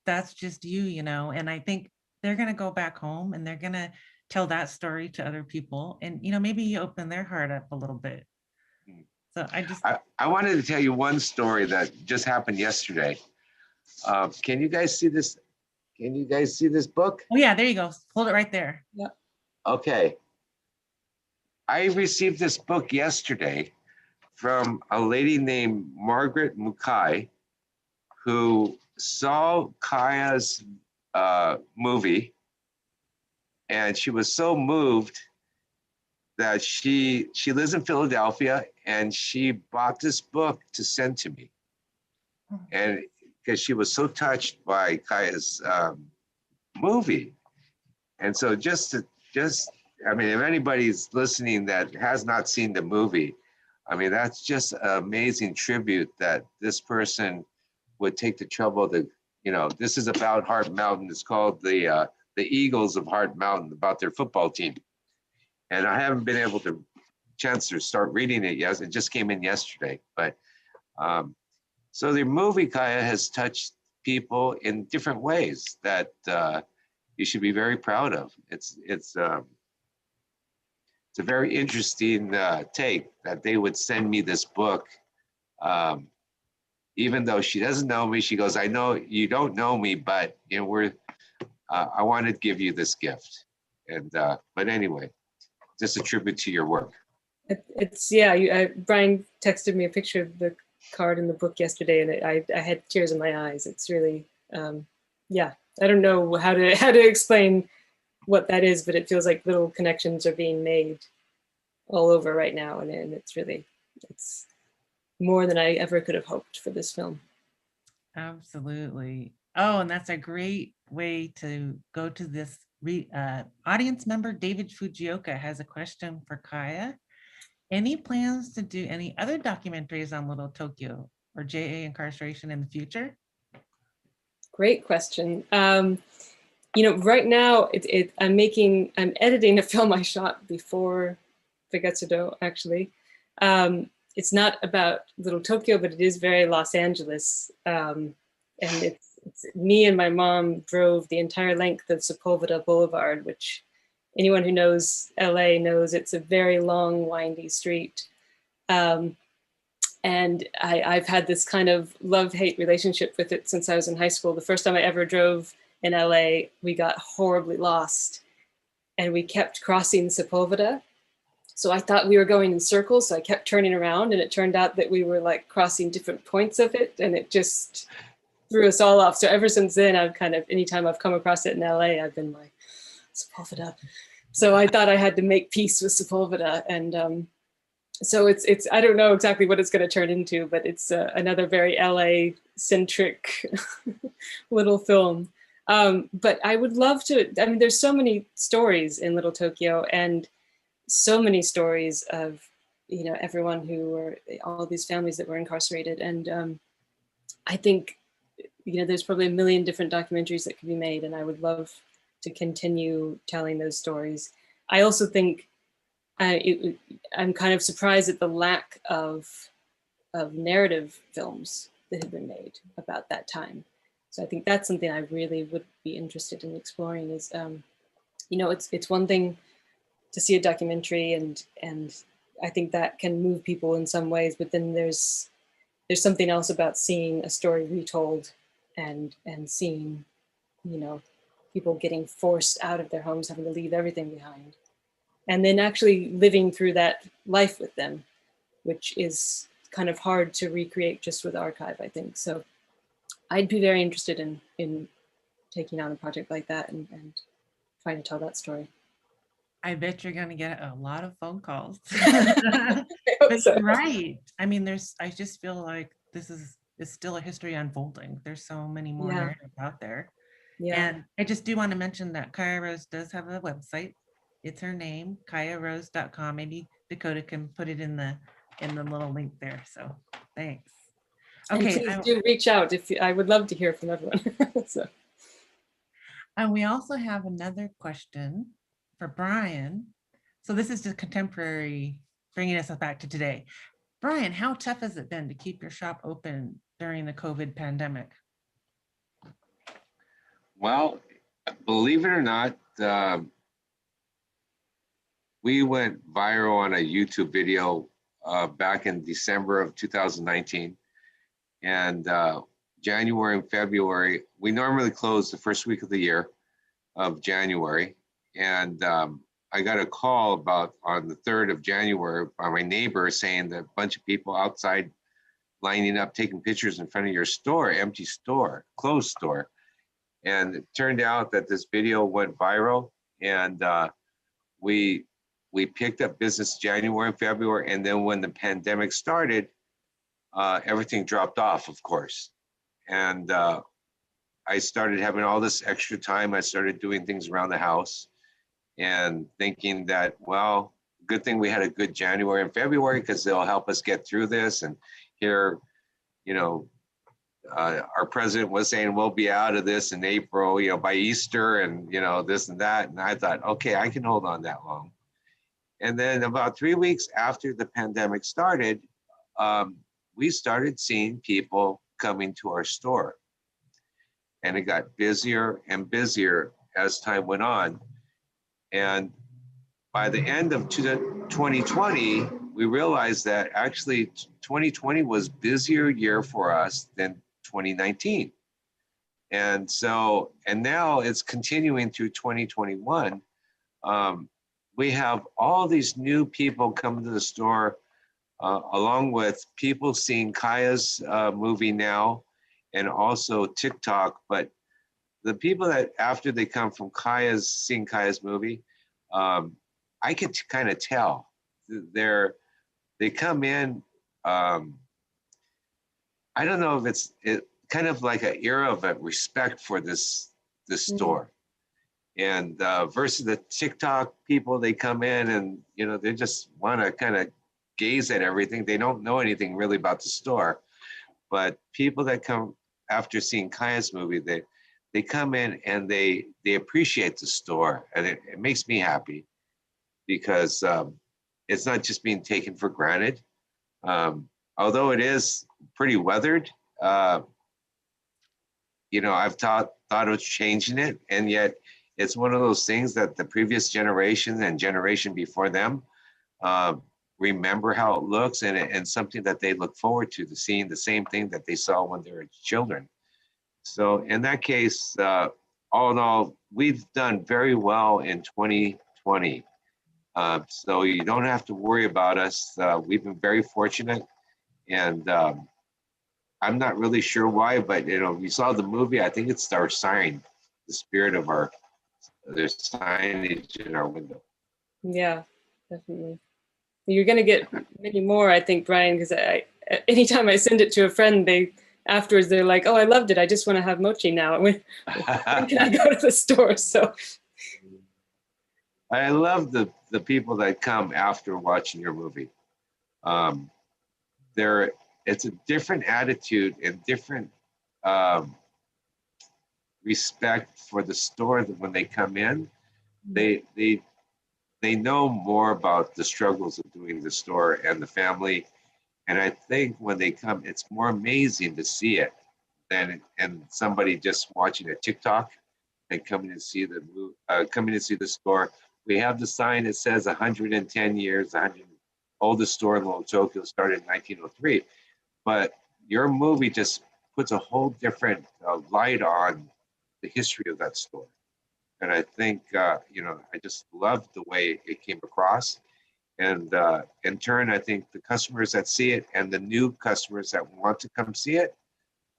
Speaker 1: that's just you, and I think they're going to go back home and they're going to tell that story to other people. And, maybe you open their heart up a little bit. So
Speaker 2: I wanted to tell you one story that just happened yesterday. Can you guys see this? Can you guys see this book?
Speaker 1: Oh yeah, there you go. Hold it right there.
Speaker 3: Yeah.
Speaker 2: Okay. I received this book yesterday from a lady named Margaret Mukai, who saw Kaia's movie, and she was so moved that she lives in Philadelphia, and she bought this book to send to me, and because she was so touched by Kaia's movie. And so I mean, if anybody's listening that has not seen the movie, I mean, that's just an amazing tribute that this person would take the trouble to, this is about Heart Mountain. It's called the Eagles of Heart Mountain, about their football team. And I haven't been able to chance to start reading it yet. It just came in yesterday. But so the movie, Kaia, has touched people in different ways that you should be very proud of. It's a very interesting take that they would send me this book. Even though she doesn't know me, she goes, I know you don't know me, but I wanted to give you this gift. And but anyway, just a tribute to your work.
Speaker 3: Brian texted me a picture of the card in the book yesterday, and I had tears in my eyes. It's really, I don't know how to explain what that is, but it feels like little connections are being made all over right now, and it's more than I ever could have hoped for this film.
Speaker 1: Absolutely. Oh, and that's a great way to go to this. Audience member David Fujioka has a question for Kaia. Any plans to do any other documentaries on Little Tokyo or JA incarceration in the future?
Speaker 3: Great question. Right now I'm editing a film I shot before Fugetsu-Do, actually. It's not about Little Tokyo, but it is very Los Angeles. And it's me and my mom drove the entire length of Sepulveda Boulevard, which anyone who knows LA knows it's a very long, windy street. And I've had this kind of love-hate relationship with it since I was in high school. The first time I ever drove in LA, we got horribly lost and we kept crossing Sepulveda. So I thought we were going in circles, so I kept turning around, and it turned out that we were like crossing different points of it, and it just threw us all off. So ever since then, I've kind of, anytime I've come across it in LA, I've been like, Sepulveda. So I thought I had to make peace with Sepulveda. And so it's I don't know exactly what it's going to turn into, but it's another very LA-centric little film. But I would love to, I mean, there's so many stories in Little Tokyo, and so many stories of, everyone who were, all these families that were incarcerated. And I think, there's probably a million different documentaries that could be made, and I would love to continue telling those stories. I also think I'm kind of surprised at the lack of narrative films that have been made about that time. So I think that's something I really would be interested in exploring is, it's one thing to see a documentary, and I think that can move people in some ways, but then there's something else about seeing a story retold and seeing, people getting forced out of their homes, having to leave everything behind, and then actually living through that life with them, which is kind of hard to recreate just with archive, I think. So I'd be very interested in taking on a project like that and trying to tell that story.
Speaker 1: I bet you're going to get a lot of phone calls.
Speaker 3: I hope
Speaker 1: But
Speaker 3: so.
Speaker 1: you're right. I mean, I just feel like it's still a history unfolding. There's so many more
Speaker 3: Yeah.
Speaker 1: narratives out there.
Speaker 3: Yeah.
Speaker 1: And I just do want to mention that Kaia Rose does have a website. It's her name, KaiaRose.com. Maybe Dakota can put it in the little link there. So thanks.
Speaker 3: And
Speaker 1: Okay.
Speaker 3: please do reach out I would love to hear from everyone. So.
Speaker 1: And we also have another question for Brian. So this is just contemporary, bringing us back to today. Brian, how tough has it been to keep your shop open during the COVID pandemic?
Speaker 2: Well, believe it or not, we went viral on a YouTube video back in December of 2019. And January and February, we normally close the first week of the year of January. And I got a call about on the 3rd of January by my neighbor saying that a bunch of people outside lining up, taking pictures in front of your store, empty store, closed store. And it turned out that this video went viral, and we picked up business January and February. And then when the pandemic started, everything dropped off, of course. And I started having all this extra time. I started doing things around the house and thinking that, well, good thing we had a good January and February because they'll help us get through this. And here, you know, our president was saying we'll be out of this in April, you know, by Easter, and, you know, this and that. And I thought, okay, I can hold on that long. And then about 3 weeks after the pandemic started, we started seeing people coming to our store. And it got busier and busier as time went on. And by the end of 2020, we realized that actually 2020 was a busier year for us than 2019. And so, and now it's continuing through 2021. We have all these new people coming to the store, along with people seeing Kaia's movie now, and also TikTok. But the people that after they come from seeing Kaia's movie, I could kind of tell they come in. I don't know if it's kind of like an era of respect for this store. And versus the TikTok people, they come in and, you know, they just want to kind of gaze at everything. They don't know anything really about the store. But people that come after seeing Kaia's movie, they come in and they appreciate the store, and it makes me happy because it's not just being taken for granted. Although it is pretty weathered, you know, I've thought of changing it, and yet it's one of those things that the previous generation and generation before them remember how it looks, and something that they look forward to seeing the same thing that they saw when they were children. So in that case, all in all, we've done very well in 2020. So you don't have to worry about us. We've been very fortunate, and I'm not really sure why, but, you know, we saw the movie. I think it's our sign, the spirit of there's signage in our window.
Speaker 3: Yeah, definitely. You're going to get many more, I think, Brian, because anytime I send it to a friend, afterwards they're like, "Oh, I loved it. I just want to have mochi now. When can I go to the store?" So
Speaker 2: I love the people that come after watching your movie. It's a different attitude and different respect for the store that when they come in, they know more about the struggles of doing the store and the family. And I think when they come, it's more amazing to see it than somebody just watching a TikTok and coming to see the store. We have the sign that says 110 years, the oldest store in Little Tokyo, started in 1903. But your movie just puts a whole different light on the history of that store. And I think, you know, I just loved the way it came across. And in turn, I think the customers that see it and the new customers that want to come see it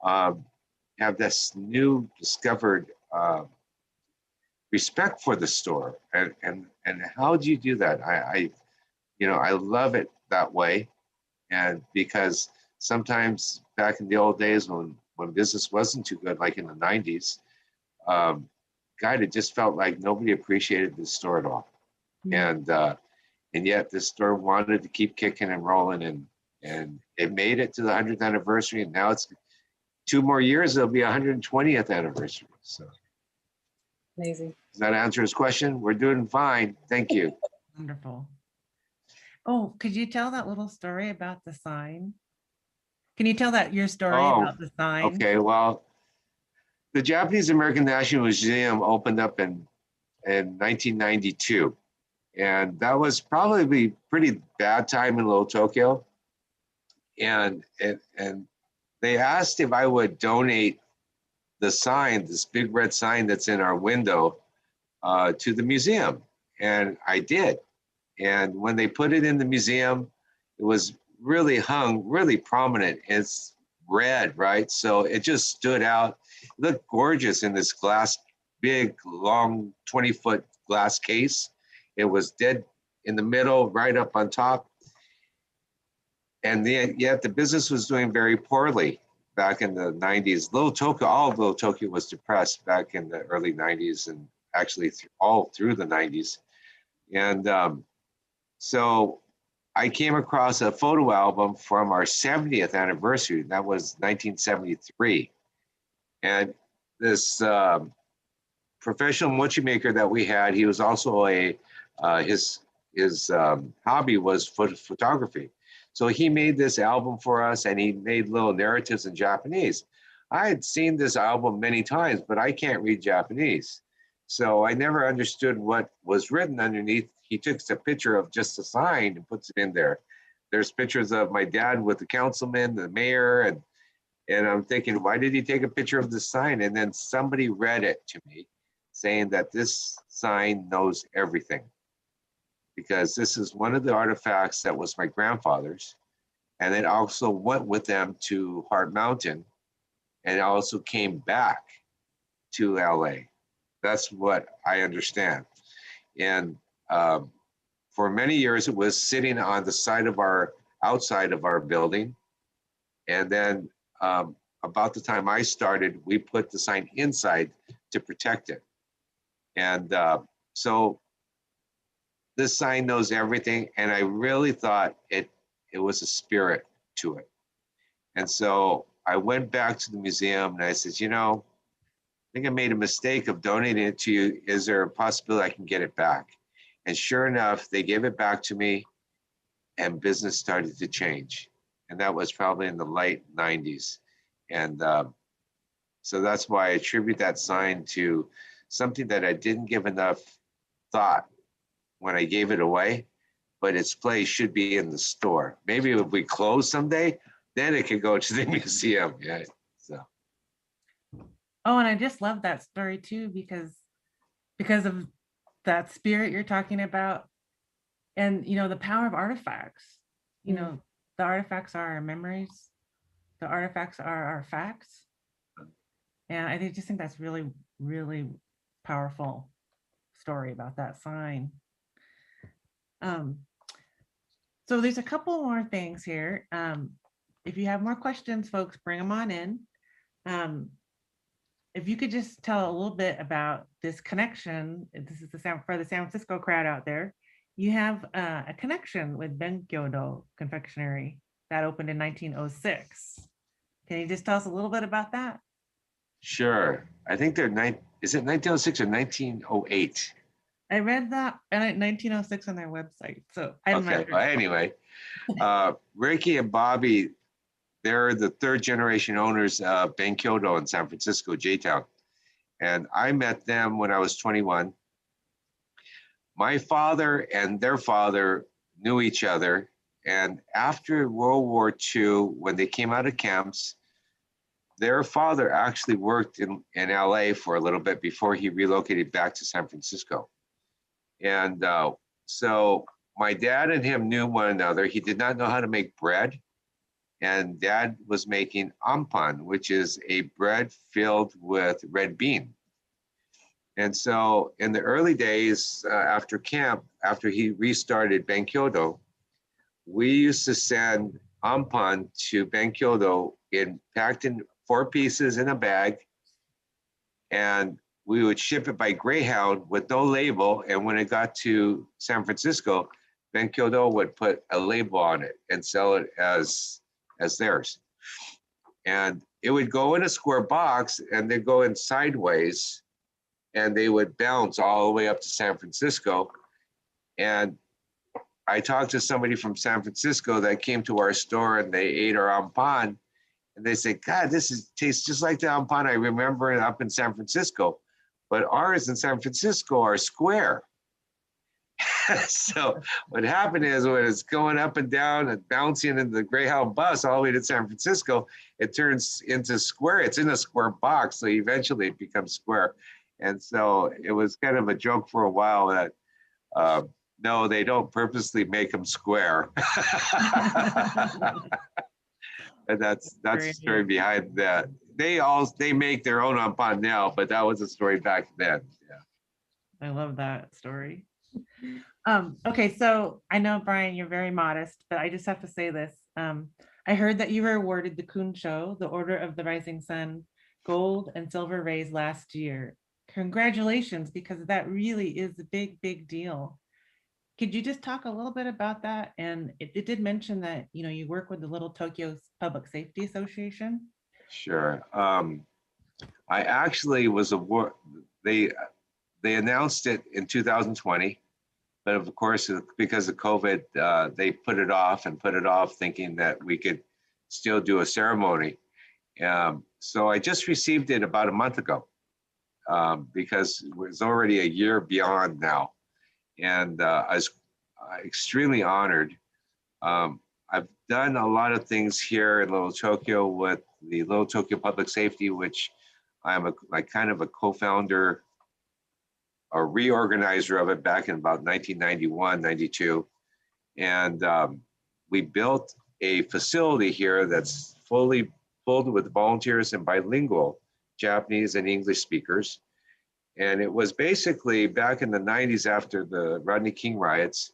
Speaker 2: um, have this new discovered respect for the store. And how do you do that? You know, I love it that way. And because sometimes back in the old days when business wasn't too good, like in the 90s, God, it just felt like nobody appreciated the store at all. And yet this store wanted to keep kicking and rolling, and it made it to the 100th anniversary, and now it's 2 more years, it'll be 120th anniversary. So
Speaker 3: Amazing.
Speaker 2: does that answer his question? We're doing fine. Thank you.
Speaker 1: Wonderful. Oh, could you tell that little story about the sign? Can you tell that your story about the sign?
Speaker 2: Okay. Well, the Japanese American National Museum opened up in 1992. And that was probably a pretty bad time in Little Tokyo. And they asked if I would donate the sign, this big red sign that's in our window, to the museum. And I did. And when they put it in the museum, it was really hung really prominent. It's red, right? So it just stood out. It looked gorgeous in this glass, big, long, 20-foot glass case. It was dead in the middle, right up on top. And yet the business was doing very poorly back in the 90s. Little Tokyo, all of Little Tokyo was depressed back in the early 90s and actually all through the 90s. And so I came across a photo album from our 70th anniversary. That was 1973. And this professional mochi maker that we had, he was also his hobby was photography. So he made this album for us, and he made little narratives in Japanese. I had seen this album many times, but I can't read Japanese. So I never understood what was written underneath. He took a picture of just the sign and puts it in there. There's pictures of my dad with the councilman, the mayor, and I'm thinking, why did he take a picture of the sign? And then somebody read it to me saying that this sign knows everything, because this is one of the artifacts that was my grandfather's. And it also went with them to Heart Mountain, and it also came back to LA. That's what I understand. And for many years, it was sitting on the side of outside of our building. And then about the time I started, we put the sign inside to protect it. And so this sign knows everything. And I really thought it was a spirit to it. And so I went back to the museum and I said, you know, I think I made a mistake of donating it to you. Is there a possibility I can get it back? And sure enough, they gave it back to me, and business started to change. And that was probably in the late 90s. And so that's why I attribute that sign to something that I didn't give enough thought when I gave it away, but its place should be in the store. Maybe if we close someday, then it could go to the museum. Yeah. So.
Speaker 1: Oh, and I just love that story too, because of that spirit you're talking about, and you know, the power of artifacts. You know, the artifacts are our memories, the artifacts are our facts, and I just think that's really, really powerful story about that sign. So there's a couple more things here. If you have more questions, folks, bring them on in. If you could just tell a little bit about this connection, this is for the San Francisco crowd out there. You have a connection with Fugetsu-Do Confectionery that opened in 1906. Can you just tell us a little bit about that?
Speaker 2: Sure. I think is it 1906 or 1908?
Speaker 1: I read that in 1906 on their website. So I'm not sure.
Speaker 2: Well, anyway, Ricky and Bobby, they're the third generation owners of Fugetsu-Do in San Francisco, J-Town. And I met them when I was 21. My father and their father knew each other. And after World War II, when they came out of camps, their father actually worked in LA for a little bit before he relocated back to San Francisco. And so my dad and him knew one another. He did not know how to make bread. And dad was making ampan, which is a bread filled with red bean. And so in the early days after camp, after he restarted Kyo-Do, we used to send ampan to Kyo-Do packed in 4 pieces in a bag. And we would ship it by Greyhound with no label. And when it got to San Francisco, Kyo-Do would put a label on it and sell it as theirs. And it would go in a square box and they'd go in sideways and they would bounce all the way up to San Francisco. And I talked to somebody from San Francisco that came to our store and they ate our ampan. And they said, God, tastes just like the ampan I remember it up in San Francisco. But ours in San Francisco are square. So what happened is when it's going up and down and bouncing in the Greyhound bus all the way to San Francisco, it turns into square. It's in a square box, so eventually it becomes square. And so it was kind of a joke for a while that no, they don't purposely make them square. And that's the story behind that. They make their own ampan now, but that was a story back then. Yeah.
Speaker 1: I love that story. Okay, so I know, Brian, you're very modest, but I just have to say this. I heard that you were awarded the Kunsho, the Order of the Rising Sun, gold and silver rays last year. Congratulations, because that really is a big, big deal. Could you just talk a little bit about that? And it did mention that, you know, you work with the Little Tokyo Public Safety Association.
Speaker 2: Sure. I actually was awarded, they announced it in 2020. But of course, because of COVID, they put it off thinking that we could still do a ceremony. So I just received it about a month ago because it was already a year beyond now. And I was extremely honored. I've done a lot of things here in Little Tokyo with the Little Tokyo Public Safety, which I'm kind of a co-founder, a reorganizer of it back in about 1991, 92. And we built a facility here that's fully filled with volunteers and bilingual Japanese and English speakers. And it was basically back in the 90s after the Rodney King riots,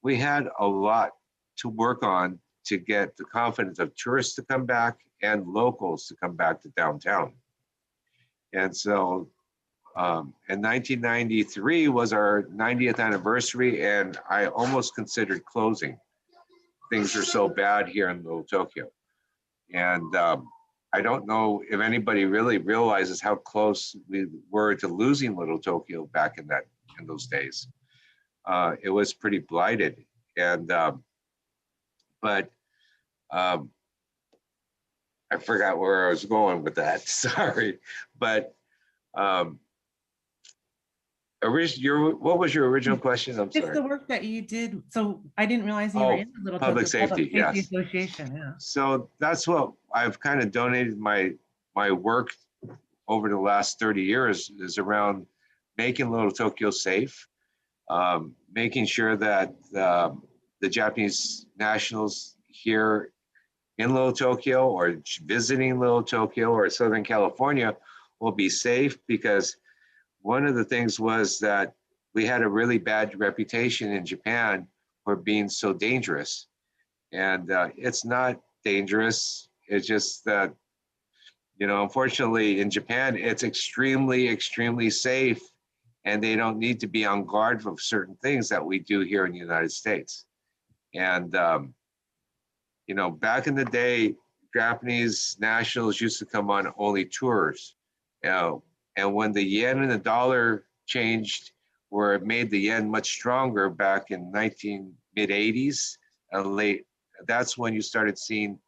Speaker 2: we had a lot to work on to get the confidence of tourists to come back and locals to come back to downtown. And so in 1993 was our 90th anniversary, and I almost considered closing. Things are so bad here in Little Tokyo. And I don't know if anybody really realizes how close we were to losing Little Tokyo back in those days. It was pretty blighted. And but I forgot where I was going with that. Sorry, but what was your original question? I'm sorry.
Speaker 1: It's the work that you did. So I didn't realize you were in the Little
Speaker 2: Public
Speaker 1: Tokyo
Speaker 2: Safety,
Speaker 1: Public Safety
Speaker 2: yes.
Speaker 1: Association. Yeah.
Speaker 2: So that's what I've kind of donated my work over the last 30 years is around making Little Tokyo safe, making sure that the Japanese nationals here in Little Tokyo or visiting Little Tokyo or Southern California will be safe, because one of the things was that we had a really bad reputation in Japan for being so dangerous. And it's not dangerous. It's just that, you know, unfortunately in Japan, it's extremely, extremely safe, and they don't need to be on guard for certain things that we do here in the United States. And, you know, back in the day, Japanese nationals used to come on only tours, you know, and when the yen and the dollar changed, where it made the yen much stronger back in mid-80s and late, that's when you started seeing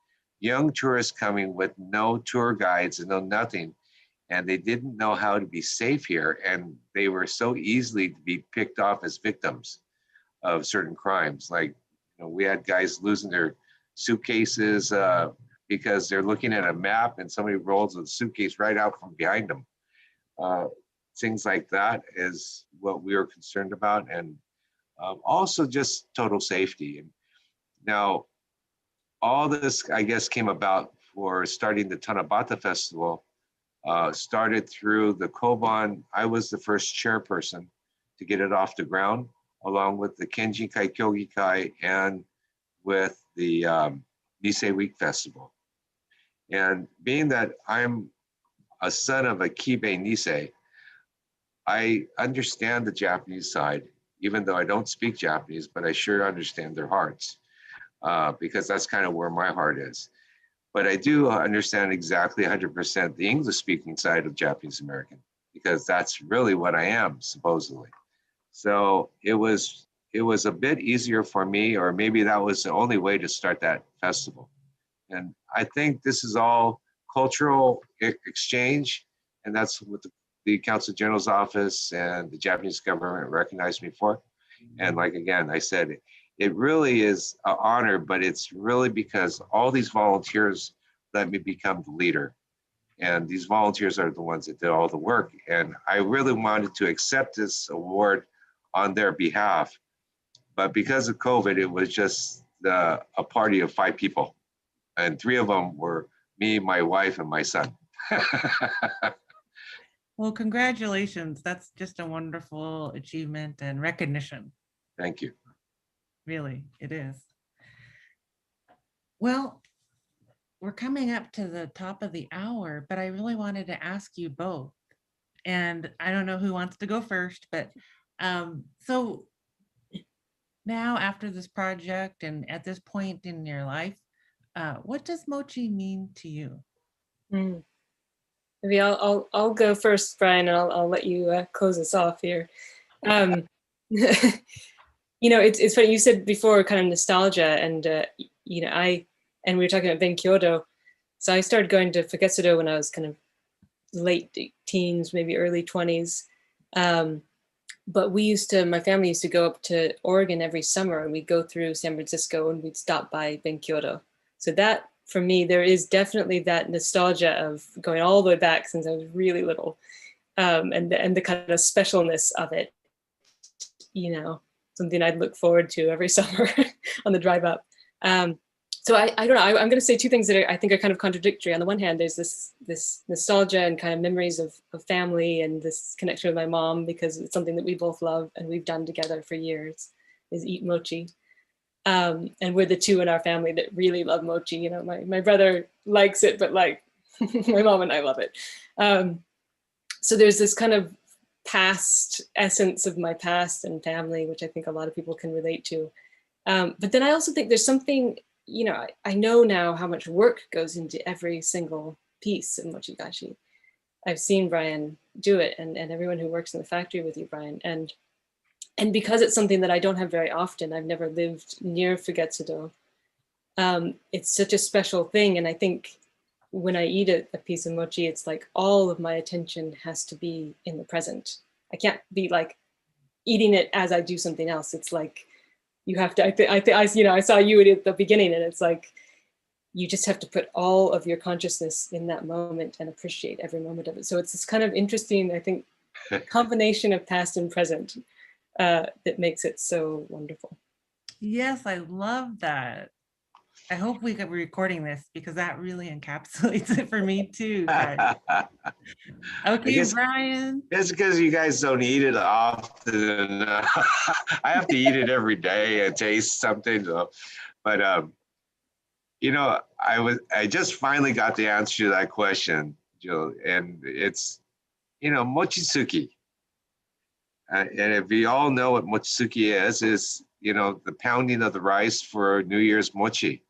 Speaker 2: young tourists coming with no tour guides and no nothing. And they didn't know how to be safe here. And they were so easily to be picked off as victims of certain crimes. Like, you know, we had guys losing their suitcases because they're looking at a map and somebody rolls a suitcase right out from behind them. Things like that is what we were concerned about, and also just total safety. Now, all this, I guess, came about for starting the Tanabata Festival. Started through the Koban. I was the first chairperson to get it off the ground, along with the Kenjin Kai Kyogi Kai and with the Nisei Week Festival. And being that I'm a son of a Kibe Nisei, I understand the Japanese side, even though I don't speak Japanese, but I sure understand their hearts, because that's kind of where my heart is. But I do understand exactly 100% the English speaking side of Japanese American, because that's really what I am, supposedly. So it was a bit easier for me, or maybe that was the only way to start that festival. And I think this is all cultural exchange, and that's what the Council General's office and the Japanese government recognized me for. And like, again, I said, it really is an honor, but it's really because all these volunteers let me become the leader. And these volunteers are the ones that did all the work. And I really wanted to accept this award on their behalf. But because of COVID, it was just a party of 5 people. And 3 of them were me, my wife, and my son.
Speaker 1: Well, congratulations. That's just a wonderful achievement and recognition.
Speaker 2: Thank you.
Speaker 1: Really, it is. Well, we're coming up to the top of the hour, but I really wanted to ask you both. And I don't know who wants to go first, but so now after this project and at this point in your life, what does mochi mean to you?
Speaker 3: Maybe I'll go first, Brian, and I'll let you close us off here. You know, it's funny, you said before kind of nostalgia, and you know, we were talking about Benkyodo. So I started going to Fugetsu-Do when I was kind of late teens, maybe early 20s. But my family used to go up to Oregon every summer, and we'd go through San Francisco and we'd stop by Benkyodo. So that, for me, there is definitely that nostalgia of going all the way back since I was really little, and the kind of specialness of it, you know, something I'd look forward to every summer on the drive up. So I don't know, I'm going to say 2 things that I think are kind of contradictory. On the one hand, there's this nostalgia and kind of memories of family and this connection with my mom, because it's something that we both love and we've done together for years, is eat mochi. And we're the 2 in our family that really love mochi. You know, my brother likes it, but like my mom and I love it. So there's this kind of past essence of my past and family, which I think a lot of people can relate to. But then I also think there's something, you know, I know now how much work goes into every single piece of mochigashi. I've seen Brian do it, and everyone who works in the factory with you, Brian. And because it's something that I don't have very often, I've never lived near Fugetsu-Do. It's such a special thing. And I think when I eat a piece of mochi, it's like all of my attention has to be in the present. I can't be like eating it as I do something else. It's like, you have to, I saw you at the beginning, and it's like, you just have to put all of your consciousness in that moment and appreciate every moment of it. So it's this kind of interesting, I think, combination of past and present that makes it so wonderful.
Speaker 1: Yes, I love that. I hope we could be recording this, because that really encapsulates it for me too. Okay, Brian.
Speaker 2: It's because you guys don't eat it often. I have to eat it every day and taste something. So. But you know, I just finally got the answer to that question, Jill, and it's, you know, mochitsuki. And if we all know what mochitsuki is, you know, the pounding of the rice for New Year's mochi.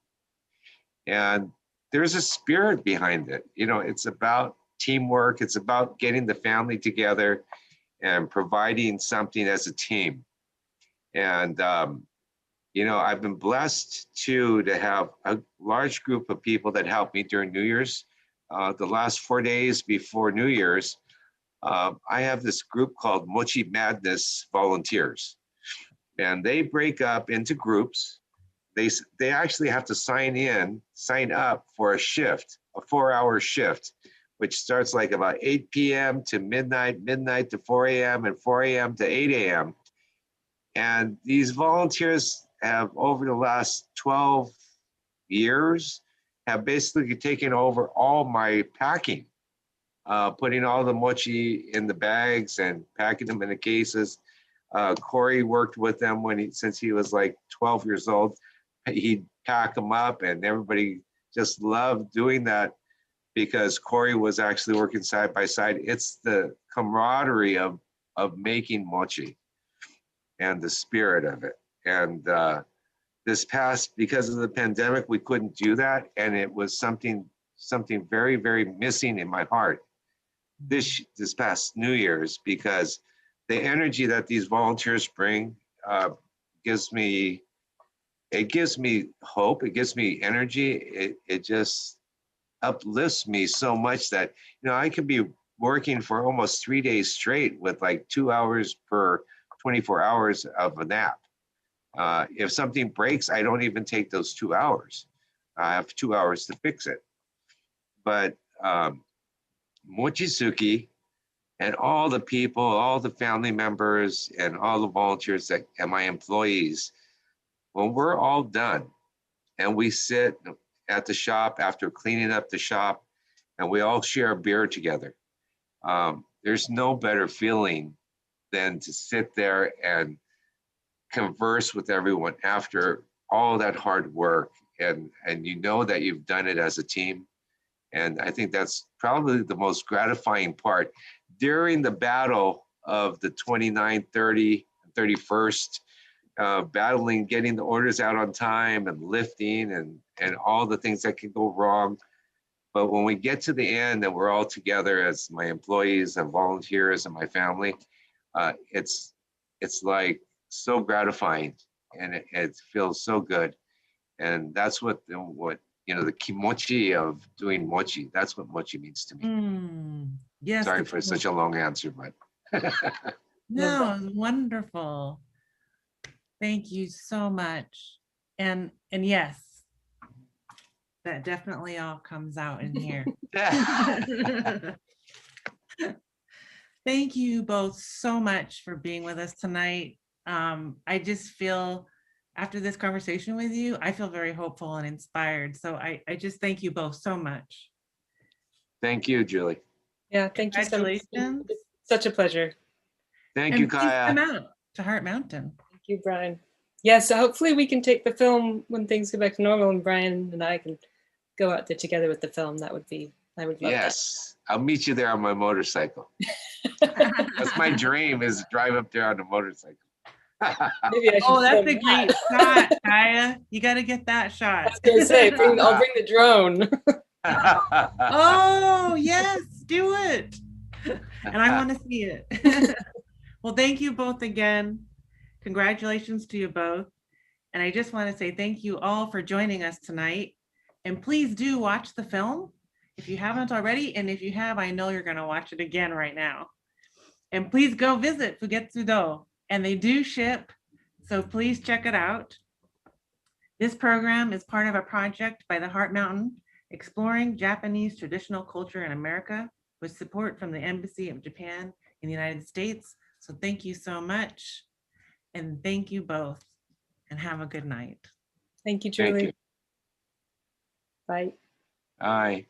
Speaker 2: And there's a spirit behind it. You know, it's about teamwork. It's about getting the family together and providing something as a team. And, you know, I've been blessed too to have a large group of people that help me during New Year's. The last 4 days before New Year's, I have this group called Mochi Madness Volunteers. And they break up into groups. they actually have to sign up for a shift, a 4-hour shift, which starts like about 8 p.m. to midnight, midnight to 4 a.m., and 4 a.m. to 8 a.m. And these volunteers have, over the last 12 years, have basically taken over all my packing, putting all the mochi in the bags and packing them in the cases. Corey worked with them since he was like 12 years old. He'd pack them up, and everybody just loved doing that because Corey was actually working side by side. It's the camaraderie of making mochi and the spirit of it. And because of the pandemic, we couldn't do that, and it was something very, very missing in my heart this past New Year's, because the energy that these volunteers bring gives me hope. It gives me energy. It just uplifts me so much that, I could be working for almost 3 days straight with like 2 hours per 24 hours of a nap. If something breaks, I don't even take those 2 hours. I have 2 hours to fix it. But Mochisuki and all the people, all the family members, and all the volunteers and my employees, when we're all done and we sit at the shop after cleaning up the shop and we all share a beer together, there's no better feeling than to sit there and converse with everyone after all that hard work, and you know that you've done it as a team. And I think that's probably the most gratifying part. During the battle of the 29th, 30th, 31st, battling, getting the orders out on time and lifting and all the things that can go wrong. But when we get to the end and we're all together as my employees and volunteers and my family, it's like so gratifying, and it feels so good. And that's what the kimochi of doing mochi, that's what mochi means to me.
Speaker 1: Yes.
Speaker 2: Sorry for such a long answer, but.
Speaker 1: No, wonderful. Thank you so much. And yes, that definitely all comes out in here. Thank you both so much for being with us tonight. I just feel, after this conversation with you, I feel very hopeful and inspired. So I just thank you both so much.
Speaker 2: Thank you, Julie.
Speaker 3: Yeah, thank you so much.
Speaker 1: Congratulations.
Speaker 3: It's such a pleasure.
Speaker 2: Thank you,
Speaker 1: Please
Speaker 2: Kaia.
Speaker 1: come out to Heart Mountain.
Speaker 3: Thank you, Brian. Yeah, so hopefully we can take the film when things go back to normal, and Brian and I can go out there together with the film. I would love
Speaker 2: Yes, I'll meet you there on my motorcycle. That's my dream, is to drive up there on a motorcycle.
Speaker 3: Maybe I should.
Speaker 1: Oh, that's a great shot, Kaia. You got to get that shot.
Speaker 3: I was gonna say, I'll bring the drone.
Speaker 1: Oh, yes, do it. And I want to see it. Well, thank you both again. Congratulations to you both. And I just want to say thank you all for joining us tonight. And please do watch the film if you haven't already. And if you have, I know you're going to watch it again right now. And please go visit Fugetsu-Do. And they do ship, so please check it out. This program is part of a project by the Heart Mountain, exploring Japanese traditional culture in America, with support from the Embassy of Japan in the United States. So thank you so much. And thank you both, and have a good night.
Speaker 3: Thank you, Julie.
Speaker 2: Thank you.
Speaker 3: Bye.
Speaker 2: Bye.